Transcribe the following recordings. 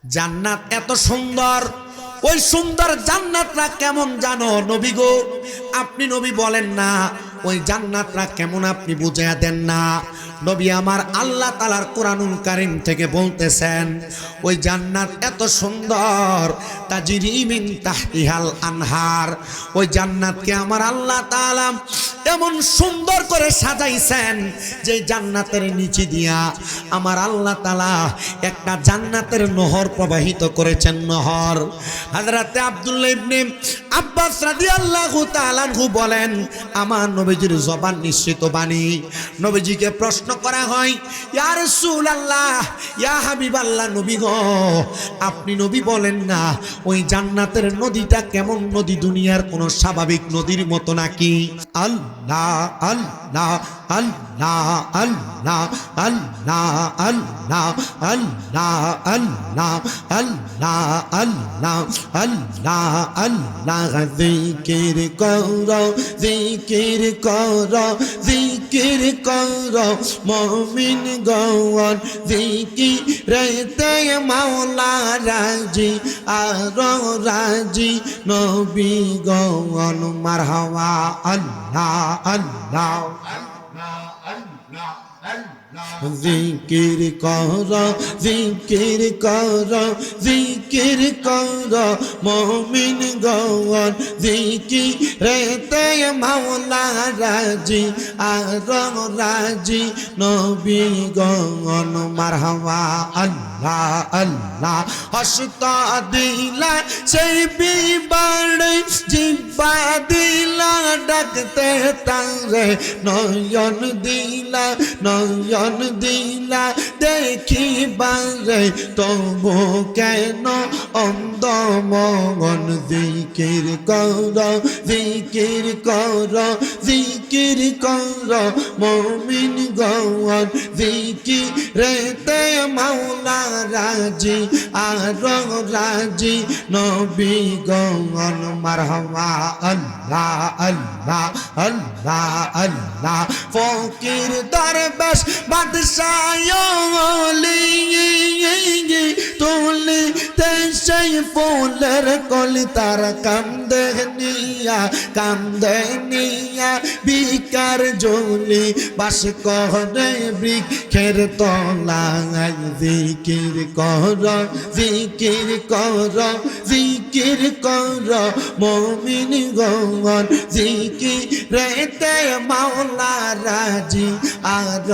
জান্নাত এত সুন্দর, ওই সুন্দর জান্নাতটা কেমন জানো নবী গো? আপনি নবী বলেন না ওই জান্নাতটা কেমন, আপনি বুঝাইয়া দেন না। নবী আমার আল্লাহ তাআলার কোরআনুল কারীম থেকে বলতেছেন ওই জান্নাত এত সুন্দর, তাজরি মিন তাহতিহাল আনহার। ওই জান্নাতকে আমার আল্লাহ তাআলা এমন সুন্দর করে সাজাইছেন যে জান্নাতের নিচে দিয়া আমার আল্লাহ তাআলা একটা জান্নাতের নহর প্রবাহিত করেছেন। নহর হযরতে আব্দুল্লাহ ইবনে আব্বাস রাদিয়াল্লাহু তাআলা আনহু বলেন, আমার নবীজির জবান নিঃসৃত বাণী। নবীজিকে প্রশ্ন করা হয়, ইয়া রাসূলুল্লাহ, ইয়া হাবিবাল্লাহ, নবী গো আপনি নবী বলেন না ওই জান্নাতের নদীটা কেমন নদী, দুনিয়ার কোনো স্বাভাবিক নদীর মতো নাকি? আল্লাহ আল্লাহ আল্লাহ আল্লাহ আল্লাহ আল্লাহ আল্লাহ আল্লাহ আল্লাহ আল্লাহ আল্লাহ আল্লাহ। জিকির করো জিকির করো জিকির করো মুমিন গণ, জিকিরেতে মাওলা রাজি আর রাজি নবী গণ। মারহাবা আল্লাহ আল্লাহ। জিকির করো জিকির করো জিকির করো মুমিন গণ, জিকিরেতে মাওলা রাজি আর রাজি নবী গণ। মারহাবা আল্লাহ আল্লাহ। হস্ত দিলা সেই বিবারে, জিহ্বা দিলা ডাকতে তারে, নয়ন দিলা নয়ন দিলা দেখিবারে, তবু কেন অন্ধ মন? জিকির করো জিকির করো জিকির করো মুমিন গণ, জিকিরেতে মাওলা রাজি আর রাজি নবী গণ। মারহাবা আল্লাহ আল্লাহ আল্লাহ আল্লাহ। ফকির দরবেশ বাদশাহ তুলি সেই ফুলের কলি, তার কান্দে নিয়া বিকার জলি বাস করে বৃক্ষের তলায়। জিকির কর জিকির কর জিকির কর মুমিন গণ, জিকিরেতে মাওলা রাজি আর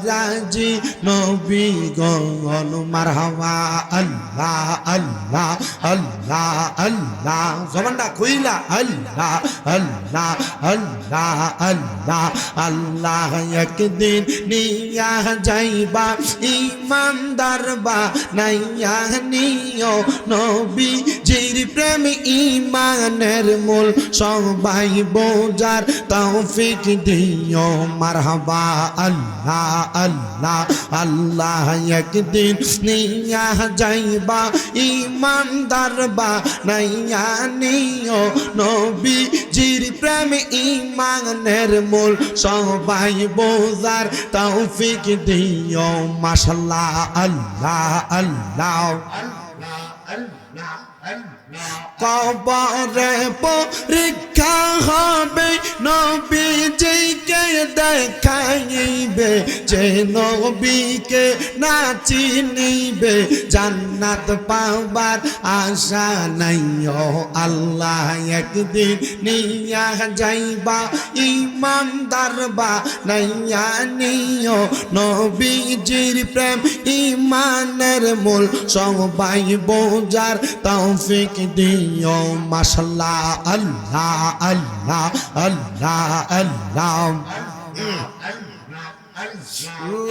রাজি নবী গণ। মারহাবা আল্লাহ আল্লাহ আল্লাহ আল্লাহ। জবানটা খুইলা আল্লাহ আল্লাহ আল্লাহ আল্লাহ। আল্লাহ একদিন নিয়া যাইবা ইমানদার বা নাইয়া নিও, নবীজির প্রেম ইমানের মূল সবাই বোঝার তৌফিক দিও। মারহাবা আল্লাহ আল্লাহ আল্লাহ একদিন নিয়া যাইবা ইমানদার বা নাইয়া নিও, নবীজির প্রেম ইমানের মূল সবাই বোঝার তৌফিক দিও। মাশাআল্লাহ আল্লাহ আল্লাহ। কবরে পরীক্ষা হবে, নবীজিকে দেখাইবে, যে নবীকে না চিনিবে জান্নাত পাবার আশা নাই। ও আল্লাহ একদিন নিয়া যাইবা ইমানদার বা নাইয়া নিও, নবীজির প্রেম ইমানের মূল সবাই বোঝার তৌফিক দিও। মাশাআল্লাহ আল্লাহ আল্লাহ আল্লাহ আল্লাহ।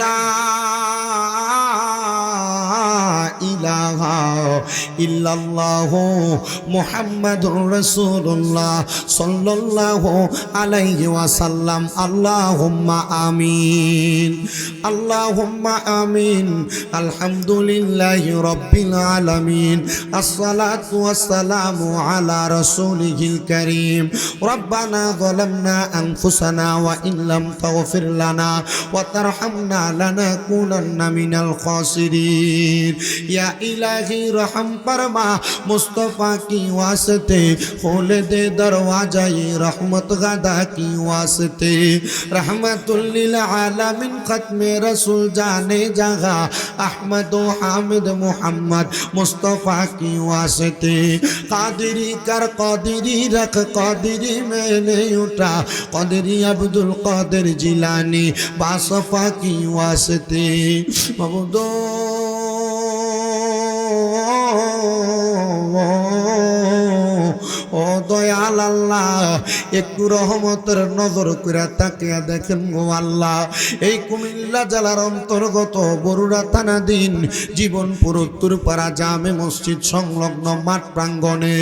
লা ইলাহা ইল্লাল্লাহু মুহাম্মাদুর রাসূলুল্লাহ সাল্লাল্লাহু আলাইহি ওয়াসাল্লাম। আল্লাহুম্মা আমিন আল্লাহুম্মা আমিন। আলহামদুলিল্লাহি রাব্বিল আলামিন। আসসালাতু ওয়াসসালামু আলা রাসূলিহিল কারীম। রব্বানা যালামনা আনফুসানা ওয়া ইল্লাম তাগফির লানা ওয়া তারহামনা লানাকুনান্না মিনাল খাসিরিন। ইয়া इलाही रहम फरमा मुस्तफ़ा की वास्ते खोल दे दरवाजा ये रहमत गदा की वास्ते रहमतुल लिल आलमीन खत्मे रसूल जाने जगह अहमद हामिद मोहम्मद मुस्तफ़ा की वास्ते कादिरी कर कादिरी रख कादिरी मैंने उठा कादिरी अब्दुल कादिर जिलानी बासफा की वास्ते मबूदो ও দয়াল আল্লাহ একটু রহমতের নজর করে তাকিয়ে দেখেন গো আল্লাহ এই কুমিল্লা জেলার অন্তর্গত বরুড়া থানাধীন জীবনপুর উত্তরপাড়া জামে মসজিদ সংলগ্ন মাঠ প্রাঙ্গণে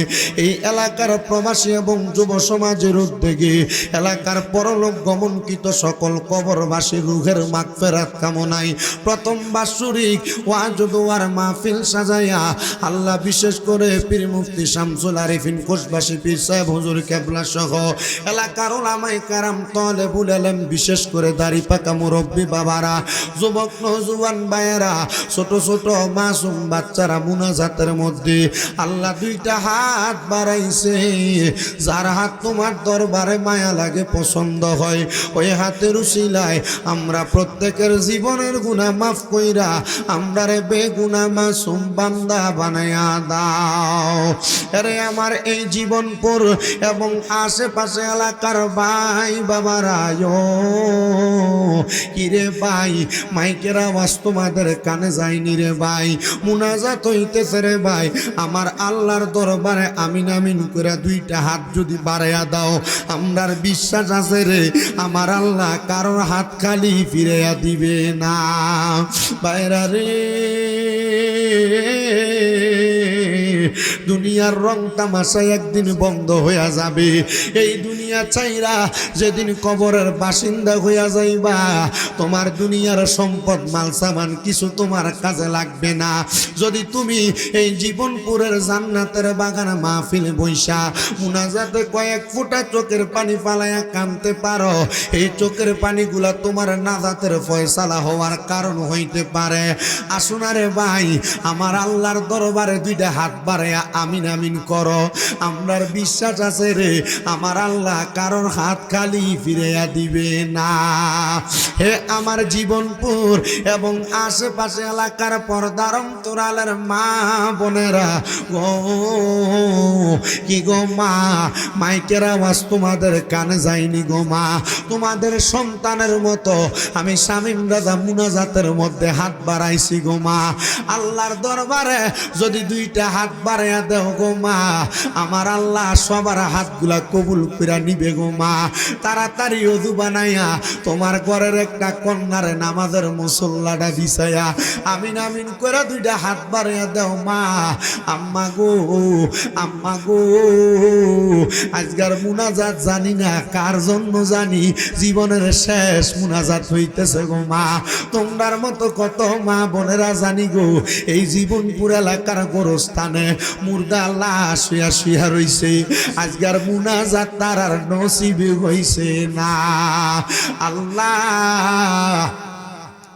এই এলাকার প্রবাসী এবং যুব সমাজের উদ্যোগে এলাকার পরলোক গমনকৃত সকল কবরবাসী রুহের মাগফিরাত কামনায় প্রথম বাৎসরিক ওয়াজ ও দোয়ার মাহফিল সাজায়া আল্লাহ বিশেষ করে পীর মুফতি শামসুল আরিফিন কোষবাসী পীর সাহেব হুজুর কেবলা সহ এলাকার উলামায়ে কেরাম তালেবুল ইলম বিশেষ করে দাড়ি পাকা মুরব্বী বাবারা যুবক নওজোয়ান ভাইয়েরা ছোট ছোট মাসুম বাচ্চারা মুনাজাতের মধ্যে আল্লাহ দুইটা হাত বাড়াইছে যার হাত তোমার দরবারে মায়া লাগে পছন্দ হয় ওই হাতের উসিলায় আমরা প্রত্যেকের জীবনের গুনাহ মাফ কইরা আমরারে বেগুনাহ মাসুম বান্দা বানায়া দাও আরে আমার এই জীবনপুর এবং আশেপাশে এলাকার ভাই বাবারা কিরে ভাই মাইকের আওয়াজ তোমাদের কানে যায়নি রে ভাই মুনাজাত হইতেছে রে ভাই আমার আল্লাহর দরবারে আমিন আমিন করে দুইটা হাত যদি বাড়াইয়া দাও আমরার বিশ্বাস আছে রে আমার আল্লাহ কারোর হাত খালি ফিরাইয়া দিবে না বাইরা রে দুনিয়ার রং তামাশা একদিন বন্ধ হইয়া যাবে এই দুনিয়া চাইরা যেদিন কবরের বাসিন্দা হইয়া যাইবা তোমার দুনিয়ার সম্পদ মাল সামান কিছু তোমার কাজে লাগবে না যদি তুমি এই জীবনপুরের জান্নাতের বাগান মাহফিল বৈশা মুনাজাতে কয়েক ফোঁটা চোখের পানি ফালাইয়া কাঁদতে পারো এই চোখের পানিগুলা তোমার নাজাতের ফয়সালা হওয়ার কারণ হইতে পারে আসুন রে ভাই আমার আল্লাহর দরবারে দুইটা হাত বাড়াইয়া আমিন আমিন করো আমরার বিশ্বাস আছে রে আমার আল্লাহ কারোর হাত খালি ফিরাইয়া দিবে না হে আমার জীবনপুর এবং আশেপাশে এলাকার পর্দার অন্তরালের মা বোনেরা গো কি গো মা মাইকের আওয়াজ তোমাদের কানে যায়নি গো মা তোমাদের সন্তানের মতো আমি শামীম রাজা মুনাজাতের মধ্যে হাত বাড়াইছি গো মা আল্লাহর দরবারে যদি দুইটা হাত বাড়াইয়া দেও গো মা আমার আল্লাহ সবার হাতগুলা কবুল করে নিবে গো মা তাড়াতাড়ি ওযু বানাইয়া তোমার ঘরের একটা কন্যার নামাজের মুসল্লাটা বিছাইয়া আমিন আমিন করে দুইটা হাত বাড়াইয়া দেও মা আম্মা গো আজকার মুনাজাত জানি না কার জন্য জানি জীবনের শেষ মুনাজাত হইতেছে গো মা তোমার মতো কত মা বোনেরা জানি গো এই জীবনপুর এলাকার গোরস্থানে মুর্দা লাশ শুয়া শুয়া রইছে আজকার মুনাজাত তার আর নসিবে হইছে না আল্লাহ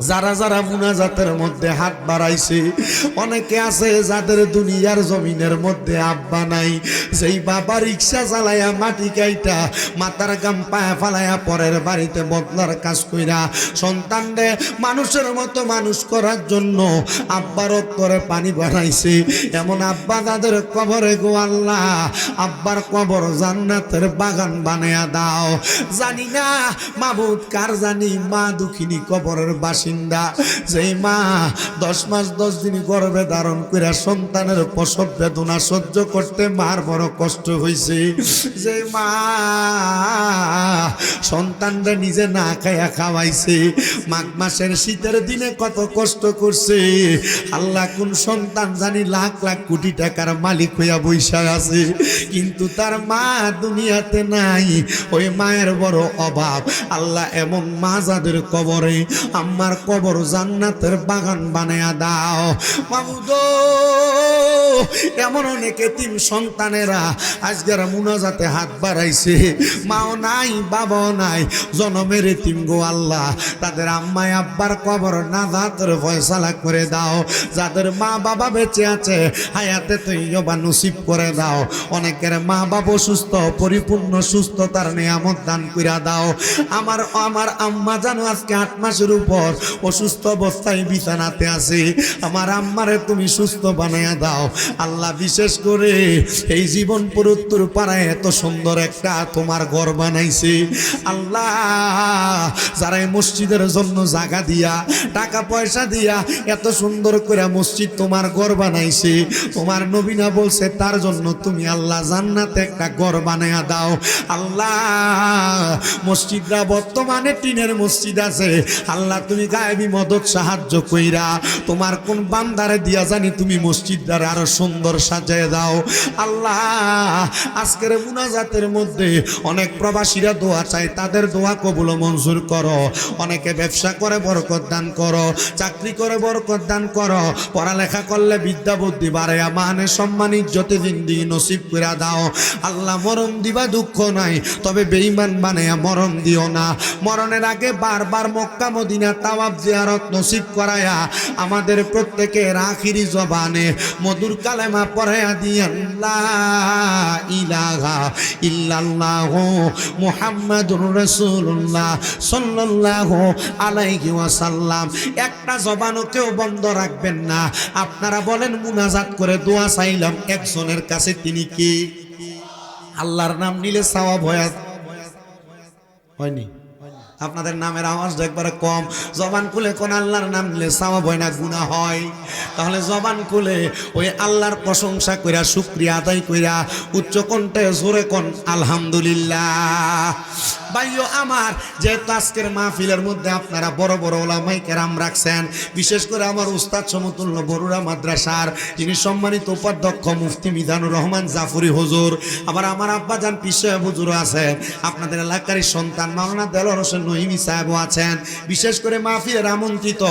যারা যারা মুনাজাতের মধ্যে হাত বাড়াইছে অনেকে আছে যাদের দুনিয়ার জমিনের মধ্যে আব্বা নাই যেই বাবা রিক্সা চালাইয়া মাটি কাইটা মাথার গাম পায়া ফালাইয়া পরের বাড়িতে বদলার কাজ কইরা সন্তানরে মানুষের মতো মানুষ করার জন্য আব্বার অন্তরে পানি বানাইছে এমন আব্বা তাদের কবরে গো আল্লাহ আব্বার কবর জান্নাতের বাগান বানায়া দাও জানি না মাবুদ কার জানি মা দুঃখিনী কবরের বাসিন্দা যেই মা 10 মাস 10 দিন গর্ভে ধারণ করে সন্তানের প্রসব বেদনা সহ্য করতে মার বড় কষ্ট হয়েছে যে মা সন্তানরা নিজে না খাইয়া খাওয়াইছে মাঘ মাসের শীতের দিনে কত কষ্ট করছে আল্লাহ কোন সন্তান জানি লাখ লাখ কোটি টাকার মালিক হইয়া বৈশা আছে কিন্তু তার মা দুনিয়াতে নাই ওই মায়ের বড় অভাব আল্লাহ এমন মা যাদের কবরে আমার কবর জান্নাতের বাগান বানায়া দাও মাবুদ এমন অনেক এতিম সন্তানেরা আজকের মুনাজাতে হাত বাড়াইছে, মাও নাই বাবাও নাই, জনমের এতিম গো আল্লাহ, তাদের আম্মায় আব্বার কবর নাজাতের ফয়সালা করে দাও। যাদের মা বাবা বেঁচে আছে হায়াতে তৈয়বা নসিব করে দাও। অনেকের মা বাবা সুস্থ, পরিপূর্ণ সুস্থতার নিয়ামত দান কইরা দাও। আমার আম্মা জানো আজকে 8 মাসের উপর অসুস্থ অবস্থায় বিছানাতে আছে, আমার আম্মারে তুমি সুস্থ বানায়া দাও আল্লাহ। বিশেষ করে এই জীবনপুর উত্তর পাড়ায় এত সুন্দর একটা তোমার ঘর বানাইছে আল্লাহ, যারা এই মসজিদের জন্য জায়গা দিয়া টাকা পয়সা দিয়া এত সুন্দর করে মসজিদ তোমার ঘর বানাইছে, তোমার নবী না বলছে তার জন্য তুমি আল্লাহ জান্নাতে একটা ঘর বানায়া দাও আল্লাহ। মসজিদরা বর্তমানে টিনের মসজিদ আছে আল্লাহ, তুমি গায়েবী মদত সাহায্য কইরা তোমার কোন বান্দারে দিয়া জানি তুমি মসজিদটার আরো সুন্দর সাজিয়ে দাও আল্লাহ। আজকের মুনাজাতের মধ্যে অনেক প্রবাসীরা দোয়া চায়, তাদের দোয়া কবুল মঞ্জুর করো। অনেকে ব্যবসা করে বরকত দান করো, চাকরি করে বরকত দান করো, পড়ালেখা করলে বিদ্যা বুদ্ধি বাড়াইয়া মানে সম্মান ইজ্জতে জিন্দেগি নসিব করে দাও আল্লাহ। মরণ দিবা দুঃখ নাই, তবে বেঈমান বানাইয়া মরণ দিও না। মরণের আগে বারবার মক্কা মদিনা তাওয়াফ জিয়ারত নসিব করায়া আমাদের প্রত্যেকের আখিরি জবানে মধুর কালেমা পড়াইয়া দিয়েন লা ইলাহা ইল্লাল্লাহু মুহাম্মাদুর রাসূলুল্লাহ সাল্লাল্লাহু আলাইহি ওয়াসাল্লাম। একটা জবানও কেউ বন্ধ রাখবেন না। আপনারা বলেন মুনাজাত করে দোয়া চাইলাম একজনের কাছে, তিনি কি? আল্লাহর নাম নিলে সওয়াব হয়নি? আপনাদের নামের আওয়াজটা একবারে কম। জবান খুলে কোন আল্লাহর নাম নিলে সওয়াব হয় না, গুনাহ হয়। তাহলে জবান খুলে ওই আল্লাহর প্রশংসা কইরা শুকরিয়া আদায় কইরা উচ্চ কণ্ঠে জোরে কোন আলহামদুলিল্লাহ। ভাইও আমার, যেহেতু আজকের মাহফিলের মধ্যে আপনারা বড় বড় ওলামায়ে কেরাম রাখছেন, বিশেষ করে আমার উস্তাদ সমতুল্য বরুড়া মাদ্রাসার যিনি সম্মানিত উপাধ্যক্ষ মুফতি মিজানুর রহমান জাফরি হুজুর, আবার আমার আব্বাজান পীর সাহেব হুজুর আছেন, আপনাদের এলাকারই সন্তান মাওলানা দেলোয়ার হোসেন নহিমি সাহেবও আছেন, বিশেষ করে মাহফিলের আমন্ত্রিত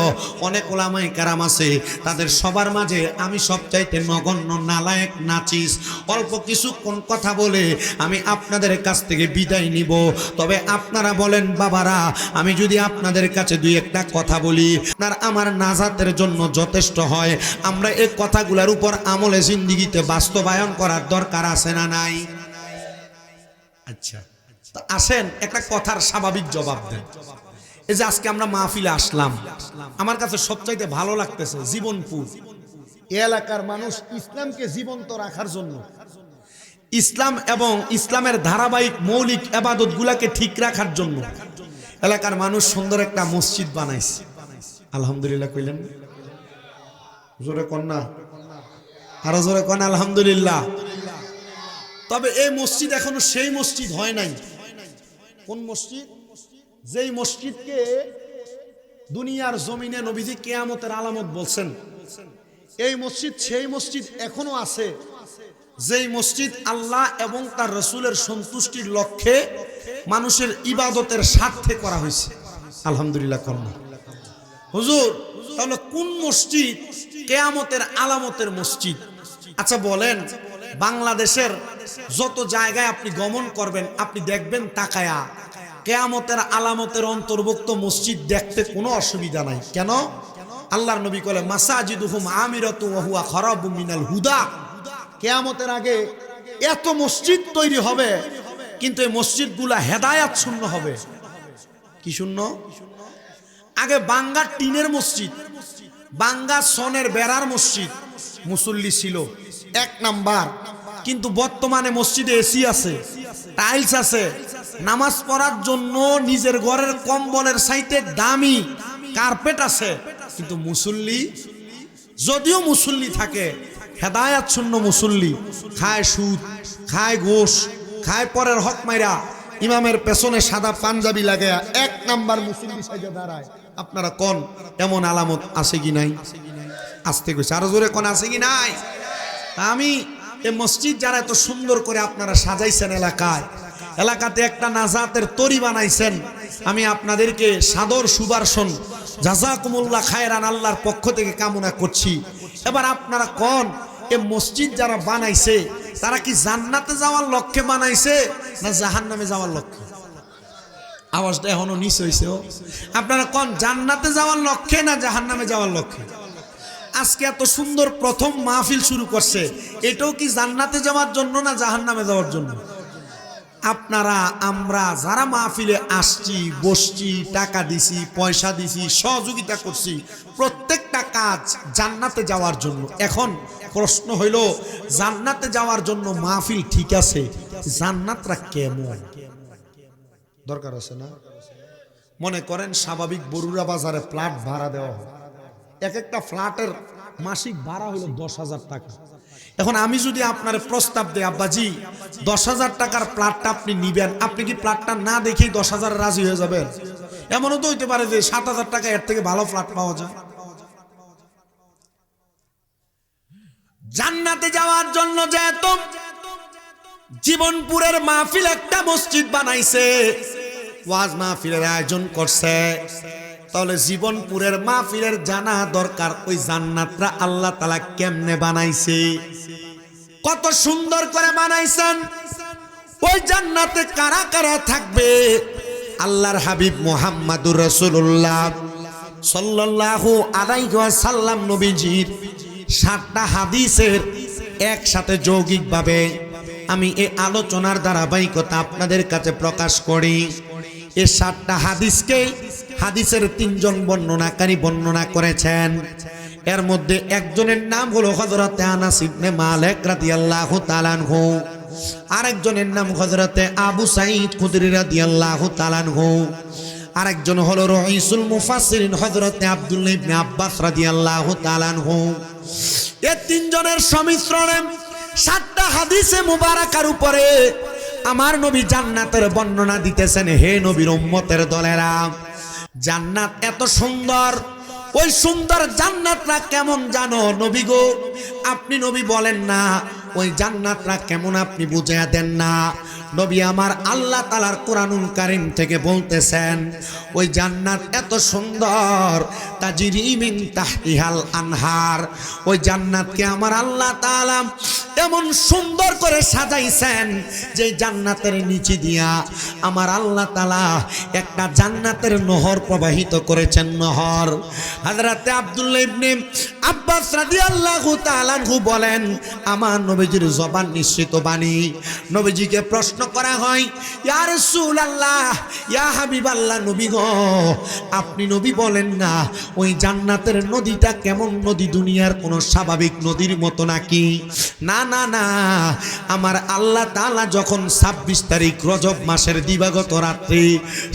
অনেক ওলামায়ে কেরাম আছে। তাদের সবার মাঝে আমি সবচাইতে নগণ্য নালায়েক নাচিস অল্প কিছুক্ষণ কথা বলে আমি আপনাদের কাছ থেকে বিদায় নিব। তবে আপনারা বলেন বাবারা, আমি যদি আপনাদের কাছে দুই একটা কথা বলি আপনার আমার নাজাতের জন্য যথেষ্ট হয়। আমরা এই কথাগুলোর উপর আমলে জিন্দেগিতে বাস্তবায়ন করার দরকার আছে না নাই? আচ্ছা, তো আসেন একটা কথার স্বাভাবিক জবাব দেন। এই যে আজকে আমরা মাহফিলে আসলাম, আমার কাছে সবচাইতে ভালো লাগতেছে জীবনপুর এই এলাকার মানুষ ইসলামকে জীবন্ত রাখার জন্য, ইসলাম এবং ইসলামের ধারাবাহিক মৌলিক ইবাদত গুলাকে ঠিক রাখার জন্য এলাকার মানুষ সুন্দর একটা মসজিদ বানাইছে। আলহামদুলিল্লাহ কইলেন? জোরে কন্যা, আরো জোরে কন আলহামদুলিল্লাহ। তবে এই মসজিদ এখনো সেই মসজিদ হয় নাই। কোন মসজিদ? যেই মসজিদকে দুনিয়ার জমিনে নবীজি কিয়ামতের আলামত বলছেন, এই মসজিদ সেই মসজিদ এখনো আছে যেই মসজিদ আল্লাহ এবং তার রাসূলের সন্তুষ্টির লক্ষ্যে মানুষের ইবাদতের স্বার্থে করা হয়েছে। আলহামদুলিল্লাহ কন্যা। হুজুর, তাহলে কোন মসজিদ কিয়ামতের আলামতের মসজিদ? আচ্ছা বলেন, বাংলাদেশের যত জায়গায় আপনি গমন করবেন আপনি দেখবেন তাকায়া কিয়ামতের আলামতের অন্তর্ভুক্ত মসজিদ দেখতে কোনো অসুবিধা নাই। কেন? আল্লাহর নবী বলে মাসাজিদুহুম আমিরাতু ওয়া হুয়া খারাবু মিনাল হুদা। কিয়ামতের আগে এত মসজিদ তৈরি হবে কিন্তু এই মসজিদগুলা হেদায়েত শূন্য হবে। কি শূন্য? আগে বাঙ্গা টিনের মসজিদ, বাঙ্গা সনের বেড়ার মসজিদ, মুসল্লি ছিল 1 নাম্বার। কিন্তু বর্তমানে মসজিদে এসি আছে, টাইলস আছে, নামাজ পড়ার জন্য নিজের ঘরের কম্বলের চাইতে দামি কার্পেট আছে, কিন্তু মুসল্লি, যদিও মুসল্লি থাকে, হেদায়েত শূন্য মুসল্লি, খায় সুদ, খায় ঘোষ, খায় পরের হক মাইরা, ইমামের পেছনে সাদা পাঞ্জাবি লাগায়া 1 নাম্বার মুসল্লি সাইজে দাঁড়ায়। আপনারা কোন এমন আলামত আছে কি নাই? আসতে কইছে, আরো জোরে কোন আছে কি নাই? আমি এই মসজিদ যারা এত সুন্দর করে আপনারা সাজাইছেন এলাকাতে একটা নাজাতের তরি বানাইছেন, আমি আপনাদেরকে সাদর সুবারশন জাযাকুমুল্লাহ খায়রান আল্লাহর পক্ষ থেকে কামনা করছি। এবার আপনারা কোন এই মসজিদ যারা বানাইছে তারা কি জান্নাতে যাওয়ার লক্ষ্যে বানাইছে না জাহান্নামে যাওয়ার লক্ষ্যে? আওয়াজটা এখনো নিচ হইছে। আপনারা কোন জান্নাতে যাওয়ার লক্ষ্যে না জাহান্নামে যাওয়ার লক্ষ্যে? আজকে এত সুন্দর প্রথম মাহফিল শুরু করছে, এটাও কি জান্নাতে যাওয়ার জন্য না জাহান্নামে যাওয়ার জন্য? আপনারা আমরা যারা মাহফিলে আসছি, বসছি, টাকা দিছি, পয়সা দিছি, সহযোগিতা করছি, প্রত্যেকটা কাজ জান্নাতে যাওয়ার জন্য। এখন প্রশ্ন হইল, জান্নাতে যাওয়ার জন্য মাহফিল ঠিক আছে, জান্নাতটা কেমন দরকার আছে না? মনে করেন স্বাভাবিক বরুড়া বাজারে ফ্ল্যাট ভাড়া দেওয়া হয়, এক একটা ফ্ল্যাটের মাসিক ভাড়া হলো 10,000 টাকা। এখন আমি যদি আপনার প্রস্তাব দেই, আব্বাজি 10,000 টাকার ফ্ল্যাটটা আপনি নিবেন, আপনি কি ফ্ল্যাটটা না দেখেই 10,000 রাজি হয়ে যাবেন? এমনও তো হইতে পারে যে 7,000 টাকা এর থেকে ভালো ফ্ল্যাট পাওয়া যায়। জান্নাতে যাওয়ার জন্য যেহেতু জীবনপুরের মাহফিল একটা মসজিদ বানাইছে, ওয়াজ মাহফিলের আয়োজন করছে, তাহলে জীবনপুরের মাহফিলের জানা দরকার ওই জান্নাতটা আল্লাহ তাআলা কেমনে বানাইছে, কত সুন্দর করে বানাইছেন। ওই জান্নাতে কারা কারা থাকবে? আল্লাহর হাবিব মুহাম্মাদুর রাসূলুল্লাহ সাল্লাল্লাহু আলাইহি ওয়াসাল্লাম নবীজির 7টা হাদিসের একসাথে যৌগিকভাবে আমি এই আলোচনার ধারাবাহিকতা আপনাদের কাছে প্রকাশ করি। এই 7টা হাদিসকে হাদিসের 3 জন বর্ণনাকারী বর্ণনা করেছেন। এর মধ্যে একজনের নাম হলো হযরতে আনাস ইবনে মালিক রাদিয়াল্লাহু তাআলা আনহু, আরেকজনের নাম হযরতে আবু সাঈদ খুদরি রাদিয়াল্লাহু তাআলা আনহু, আরেকজন হলো রাইসুল মুফাসসিরিন হযরতে আব্দুল্লাহ ইবনে আব্বাস রাদিয়াল্লাহু তাআলা আনহু। এই 3 জনের সংমিশ্রণে 7টা হাদিসে মুবারাকার উপরে আমার নবী জান্নাতের বর্ণনা দিতেছেন। হে নবীর উম্মতের দলেরা, জান্নাত এত সুন্দর, ওই সুন্দর জান্নাতটা কেমন জানো নবী গো? আপনি নবী বলেন না ওই জান্নাতটা কেমন, আপনি বুঝিয়ে দেন না। নবী আমার আল্লাহ তাআলার কোরআনুল কারীম থেকে বলতেছেন, ওই জান্নাত এত সুন্দর, তাজরি মিন তাহতিহাল আনহার। ওই জান্নাতকে আমার আল্লাহ তাআলা এমন সুন্দর করে সাজাইছেন যে জান্নাতের নিচে দিয়া আমার আল্লাহ তাআলা একটা জান্নাতের নহর প্রবাহিত করেছেন। নহর হযরতে আব্দুল্লাহ ইবনে আব্বাস রাদিয়াল্লাহু তাআলা আনহু বলেন, আমার নবীজির জবান নিশ্চিত বাণী। নবীজিকে প্রশ্ন করা হয়, ইয়া রাসূলুল্লাহ, ইয়া হাবিবাল্লাহ, নবী গো আপনি নবী বলেন না ওই জান্নাতের নদীটা কেমন নদী, দুনিয়ার কোনো স্বাভাবিক নদীর মতো নাকি? না না না, আমার আল্লাহ তাআলা যখন 26 তারিখ রজব মাসের দিবাগত রাত্রি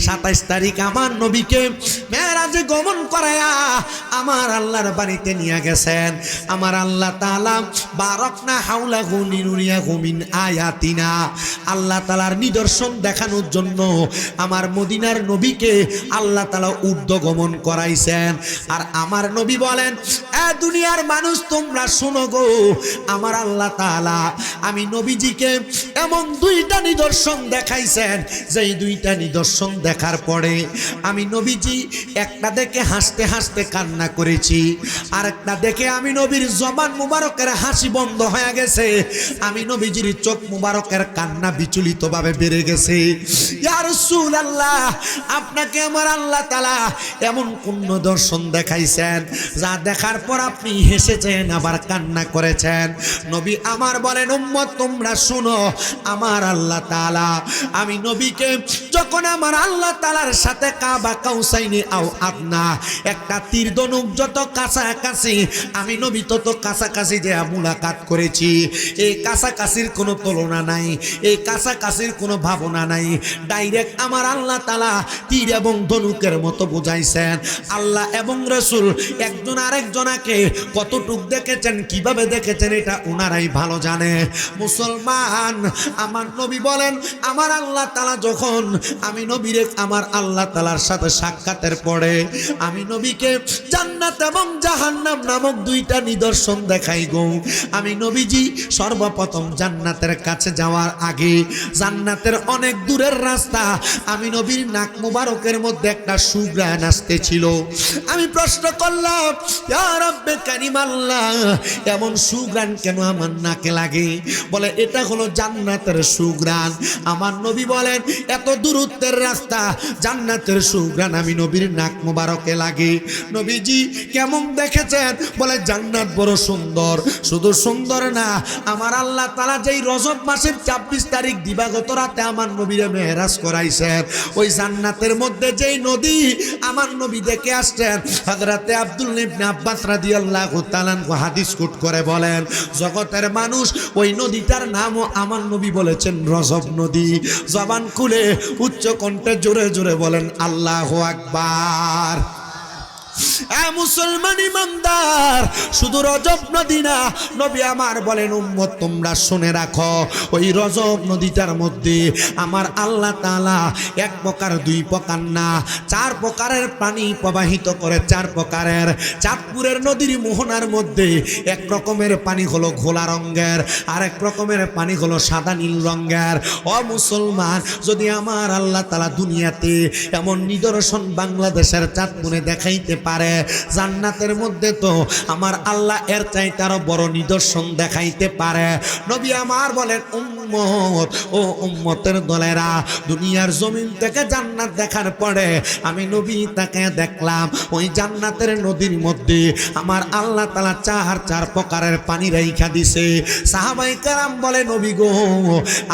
27 তারিখ আমার নবীকে মেরাজে গমন করায়া আমার আল্লাহর বাড়িতে নিয়ে গেছেন, আমার আল্লাহ তাআলা বারাকনা হাওলাহু লিনুরিয়াহু মিন আয়াতিনা, আল্লাহ তাআলার নিদর্শন দেখানোর জন্য আমার মদিনার নবীকে আল্লাহ তাআলা ঊর্ধ্বগমন করাইছেন। আর আমার নবী বলেন, এ দুনিয়ার মানুষ তোমরা শোনো গো, আমার আল্লাহ তাআলা আমি নবীজিকে এমন 2টা নিদর্শন দেখাইছেন, যেই 2টা নিদর্শন দেখার পরে আমি নবীজি একটা দেখে হাসতে হাসতে কান্না করেছি, আর একটা দেখে আমি নবীর জবান মুবারকের হাসি বন্ধ হয়ে গেছে, আমি নবীজির চোখ মুবারকের কান্না বিচলিতভাবে বেড়ে গেছে। ইয়া রাসূলুল্লাহ, আপনাকে আমার আল্লাহ তাআলা এমন কোন দর্শন দেখাইছেন যা দেখার পর আপনি হেসেছেন আবার কান্না করেছেন? নবী আমার বলেন, উম্মত তোমরা শুনো, আমার আল্লাহ তাআলা আমি নবীকে যখন আমার আল্লাহ তাআলার সাথে কাবা কাউসাইনি আও আদনা, একটা তীর ধনুক যত কাছাকাছি আমি নবী তত কাছাকাছি যে মুলাকাত করেছি, এই কাছাকাছির কোনো তুলনা নাই, এই কাছাকাছির কোনো ভাবনা নাই। ডাইরেক্ট আমার আল্লাহ তাআলা তীর এবং ধনুকের মতো বুঝাইছেন। আল্লাহ এবং রাসূল একজন আরেকজনকে কতটুক দেখেছেন, কিভাবে দেখেছেন, এটা ওনারাই ভালো জানে। মুসলমান, আমার নবী বলেন, আমার আল্লাহ তাআলা যখন আমি নবীরে আমার আল্লাহ তাআলার সাথে সাক্ষাতের পরে আমি নবীকে জান্নাত এবং জাহান্নাম নামক 2টা নিদর্শন দেখাই গো। আমি নবীজি সর্বপ্রথম জান্নাতের কাছে যাওয়ার আগে জান্নাতের অনেক দূরের রাস্তা, আমি নবীর নাক মুবারকের মধ্যে একটা সুঘ্রাণ আসতেছিল। আমি প্রশ্ন করলাম, ইয়া রাব্বে কারীম আল্লাহ, এমন সুঘ্রাণ কেন আমার নাকে লাগে? বলে এটা হলো জান্নাতের সুঘ্রাণ। আমার নবী বলেন এত দূরত্বের রাস্তা, জান্নাতের সুঘ্রাণ আমি নবীর নাক মুবারকে লাগে। নবীজি কেমন দেখেছেন? বলে জান্নাত বড় সুন্দর। শুধু সুন্দর না, আমার আল্লাহ তাআলা যেই রজব মাসের ২৬ তারিখ দিবাগত রাতে আমার নবীরে মেরাজ করাইছেন, ওই জান্নাতের মধ্যে যেই নদী আমার নবী দেখে আসছেন, হযরতে আব্দুল্লাহ ইবনে আব্বাস রাদিয়াল্লাহু তাআলা হাদিস কোট করে বলেন, জগতের মানুষ ওই নদীটার নামও আমার নবী বলেছেন রজব নদী। জবান খুলে উচ্চ কণ্ঠে জোরে জোরে বলেন আল্লাহু আকবার। মুসলমান ইমানদার, শুধু রজব নদী না, নবী আমার বলেন উম্মত তোমরা শুনে রাখো, ওই রজব নদীটার মধ্যে আমার আল্লাহ তাআলা এক প্রকার দুই প্রকার না 4 প্রকারের পানি প্রবাহিত করে। 4 প্রকারের। চাঁদপুরের নদীর মোহনার মধ্যে এক রকমের পানি হলো ঘোলা রঙের, আর এক রকমের পানি হলো সাদা নীল রঙের। ও মুসলমান, যদি আমার আল্লাহ তাআলা দুনিয়াতে এমন নিদর্শন বাংলাদেশের চাঁদপুরে দেখাইতে পারে, জান্নাতের মধ্যে তো আমার আল্লাহ এর চাইতে আরো বড় নিদর্শন দেখাইতে পারে। নবী আমার বলেন উম্মত, ও উম্মতের দলেরা, দুনিয়ার জমিন থেকে জান্নাত দেখার পরে আমি নবী তাকে দেখলাম ওই জান্নাতের নদীর মধ্যে আমার আল্লাহ তাআলা 4 প্রকারের পানি রাইখা দিছে। সাহাবায়ে কেরাম বলে নবী গো,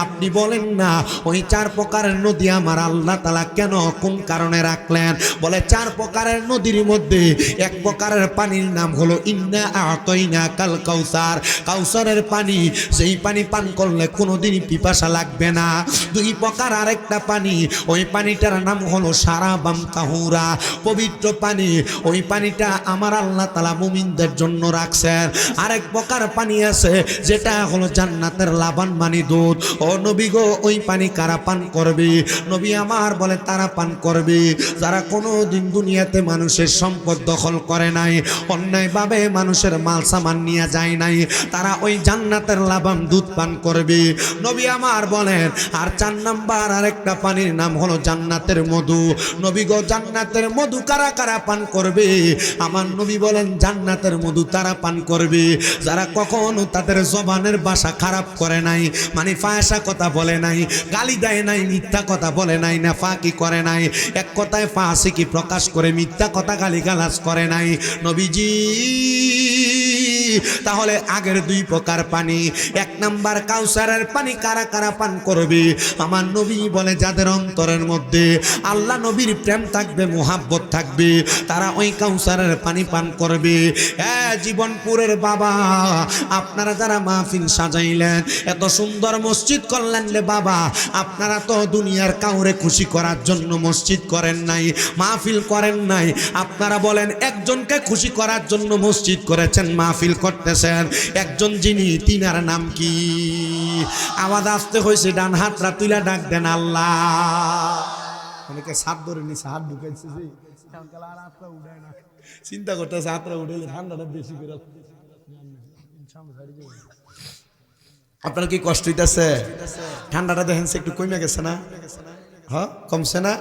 আপনি বলেন না ওই 4 প্রকারের নদী আমার আল্লাহ তাআলা কেন কোন কারণে রাখলেন? বলে 4 প্রকারের নদীর মধ্যে এক প্রকারের পানির নাম হলো ইন্না আতাইনা কাল কাউসার, কাউসারের পানি, সেই পানি পান করলে কোনোদিনই পিপাসা লাগবে না। 2 প্রকার আরেকটা পানি, ওই পানিটার নাম হলো সারাবাম তাহুরা, পবিত্র পানি, ওই পানিটা আমার আল্লাহ তাআলা মুমিনদের জন্য রাখছেন। আরেক প্রকার পানি আছে যেটা হলো জান্নাতের লাবান মানি দুধ। ও নবী গো, ওই পানি কারা পান করবে? নবী আমার বলে তারা পান করবে যারা কোনোদিন দুনিয়াতে মানুষের সম্পদ দখল করে নাই, অন্যায়ভাবে মানুষের মাল সামান নিয়ে যায় নাই, তারা ওই জান্নাতের লাবান দুধ পান করবে। নবী আমার বলেন আর 4 নাম্বার আরেকটা পানির নাম হলো জান্নাতের মধু। নবী গো, জান্নাতের মধু কারা কারা পান করবে? আমার নবী বলেন জান্নাতের মধু তারা পান করবে যারা কখনো তাদের জবানের ভাষা খারাপ করে নাই, মানে ফায়সা কথা বলে নাই, গালি দেয় নাই, মিথ্যা কথা বলে নাই, নাফাকি করে নাই, এক কথায় ফাসিকি প্রকাশ করে মিথ্যা কথা গালিগালাজ করে নাই নবীজি। তাহলে আগের 2 প্রকার পানি, 1 নাম্বার কাউসারের পানি কারা কারা পান করবে? আমার নবী বলে যাদের অন্তরের মধ্যে আল্লাহ নবীর প্রেম থাকবে, মোহাব্বত থাকবে, তারা ওই কাউসারের পানি পান করবে। জীবনপুরের বাবা, আপনারা যারা মাহফিল সাজাইলেন, এত সুন্দর মসজিদ করলেন রে বাবা, আপনারা তো দুনিয়ার কাউরে খুশি করার জন্য মসজিদ করেন নাই, মাহফিল করেন নাই, আপনারা বলেন একজনকে খুশি করার জন্য মসজিদ করেছেন, মাহফিল করতেছেন। একজন যিনি, তিনার নাম কি? আওয়াজ আসতে হয়েছে, ডান হাতটা তুইলা ডাক দেন আল্লাহ। অনেকে হাত ধরে নিছে, হাত ঢুকাইছে, চিন্তা করতেছে হাতটা উঠেলে ঠান্ডাটা বেশি করে। আপনার কি কষ্ট হইতেছে? ঠান্ডাটা দেখেন একটু কমে গেছে না? হ্যাঁ, কমছে না?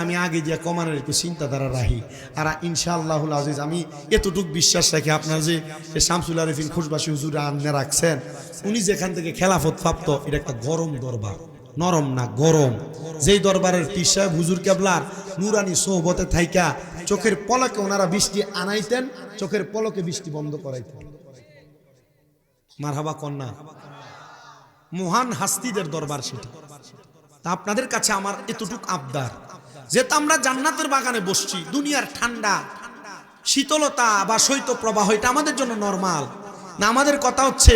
আমি আগে যে কমানোর একটু চিন্তাধারা রাখি, আর ইনশাআল্লাহুল আজিজ আমি এতটুকু বিশ্বাস রাখি, আপনার যে শামসুল আরিফিন খুশবাসী হুজুর আননে রাখছেন, উনি যেখান থেকে খেলাফত প্রাপ্ত, এটা একটা গরম দরবার, নরম না গরম। যেই দরবারের পীর সাহেব হুজুর কেবলার নুরানি সোহবতে থাইকা চোখের পলকে ওনারা বৃষ্টি আনাইতেন, চোখের পলকে বৃষ্টি বন্ধ করাইতেন। মারহাবা কন্যা, মহান হাস্তিদের দরবার সেটা। তা আপনাদের কাছে আমার এতটুকু আবদার, যেহেতু আমরা জান্নাতের বাগানে বসছি, দুনিয়ার ঠান্ডা, শীতলতা বা শৈত্যপ্রবাহ এটা আমাদের জন্য নরমাল না। আমাদের কথা হচ্ছে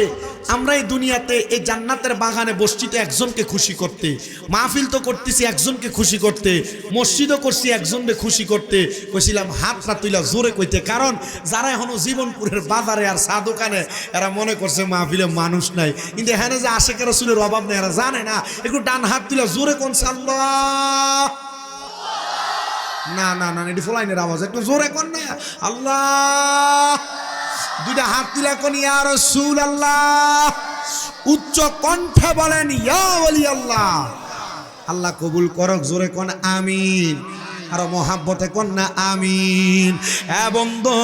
আমরা এই দুনিয়াতে এই জান্নাতের বাগানে বসছি তো একজনকে খুশি করতে, মাহফিল তো করতেছি একজনকে খুশি করতে, মসজিদও করছি একজনকে খুশি করতে। কইছিলাম হাতটা তুইলা জোরে কইতে, কারণ যারা এখনো জীবনপুরের বাজারে আর চা দোকানে, এরা মনে করছে মাহফিলে মানুষ নাই, কিন্তু এখানে যে আশেকের রাসূলের অভাব নেই এরা জানে না। একটু ডান হাত তুইলা জোরে কোন আল্লাহ, না না না, এটি ফলাইনের আওয়াজ, একটু জোরে কোন না আল্লাহ। 2টা হাত তুলা কোন ইয়া রাসূলুল্লাহ। উচ্চ কণ্ঠে বলেন ইয়া ওলি আল্লাহ। আল্লাহ কবুল করক, জোরে কোন আমিন, আর মহাব্বতে কন্যা আমিন। বন্ধু,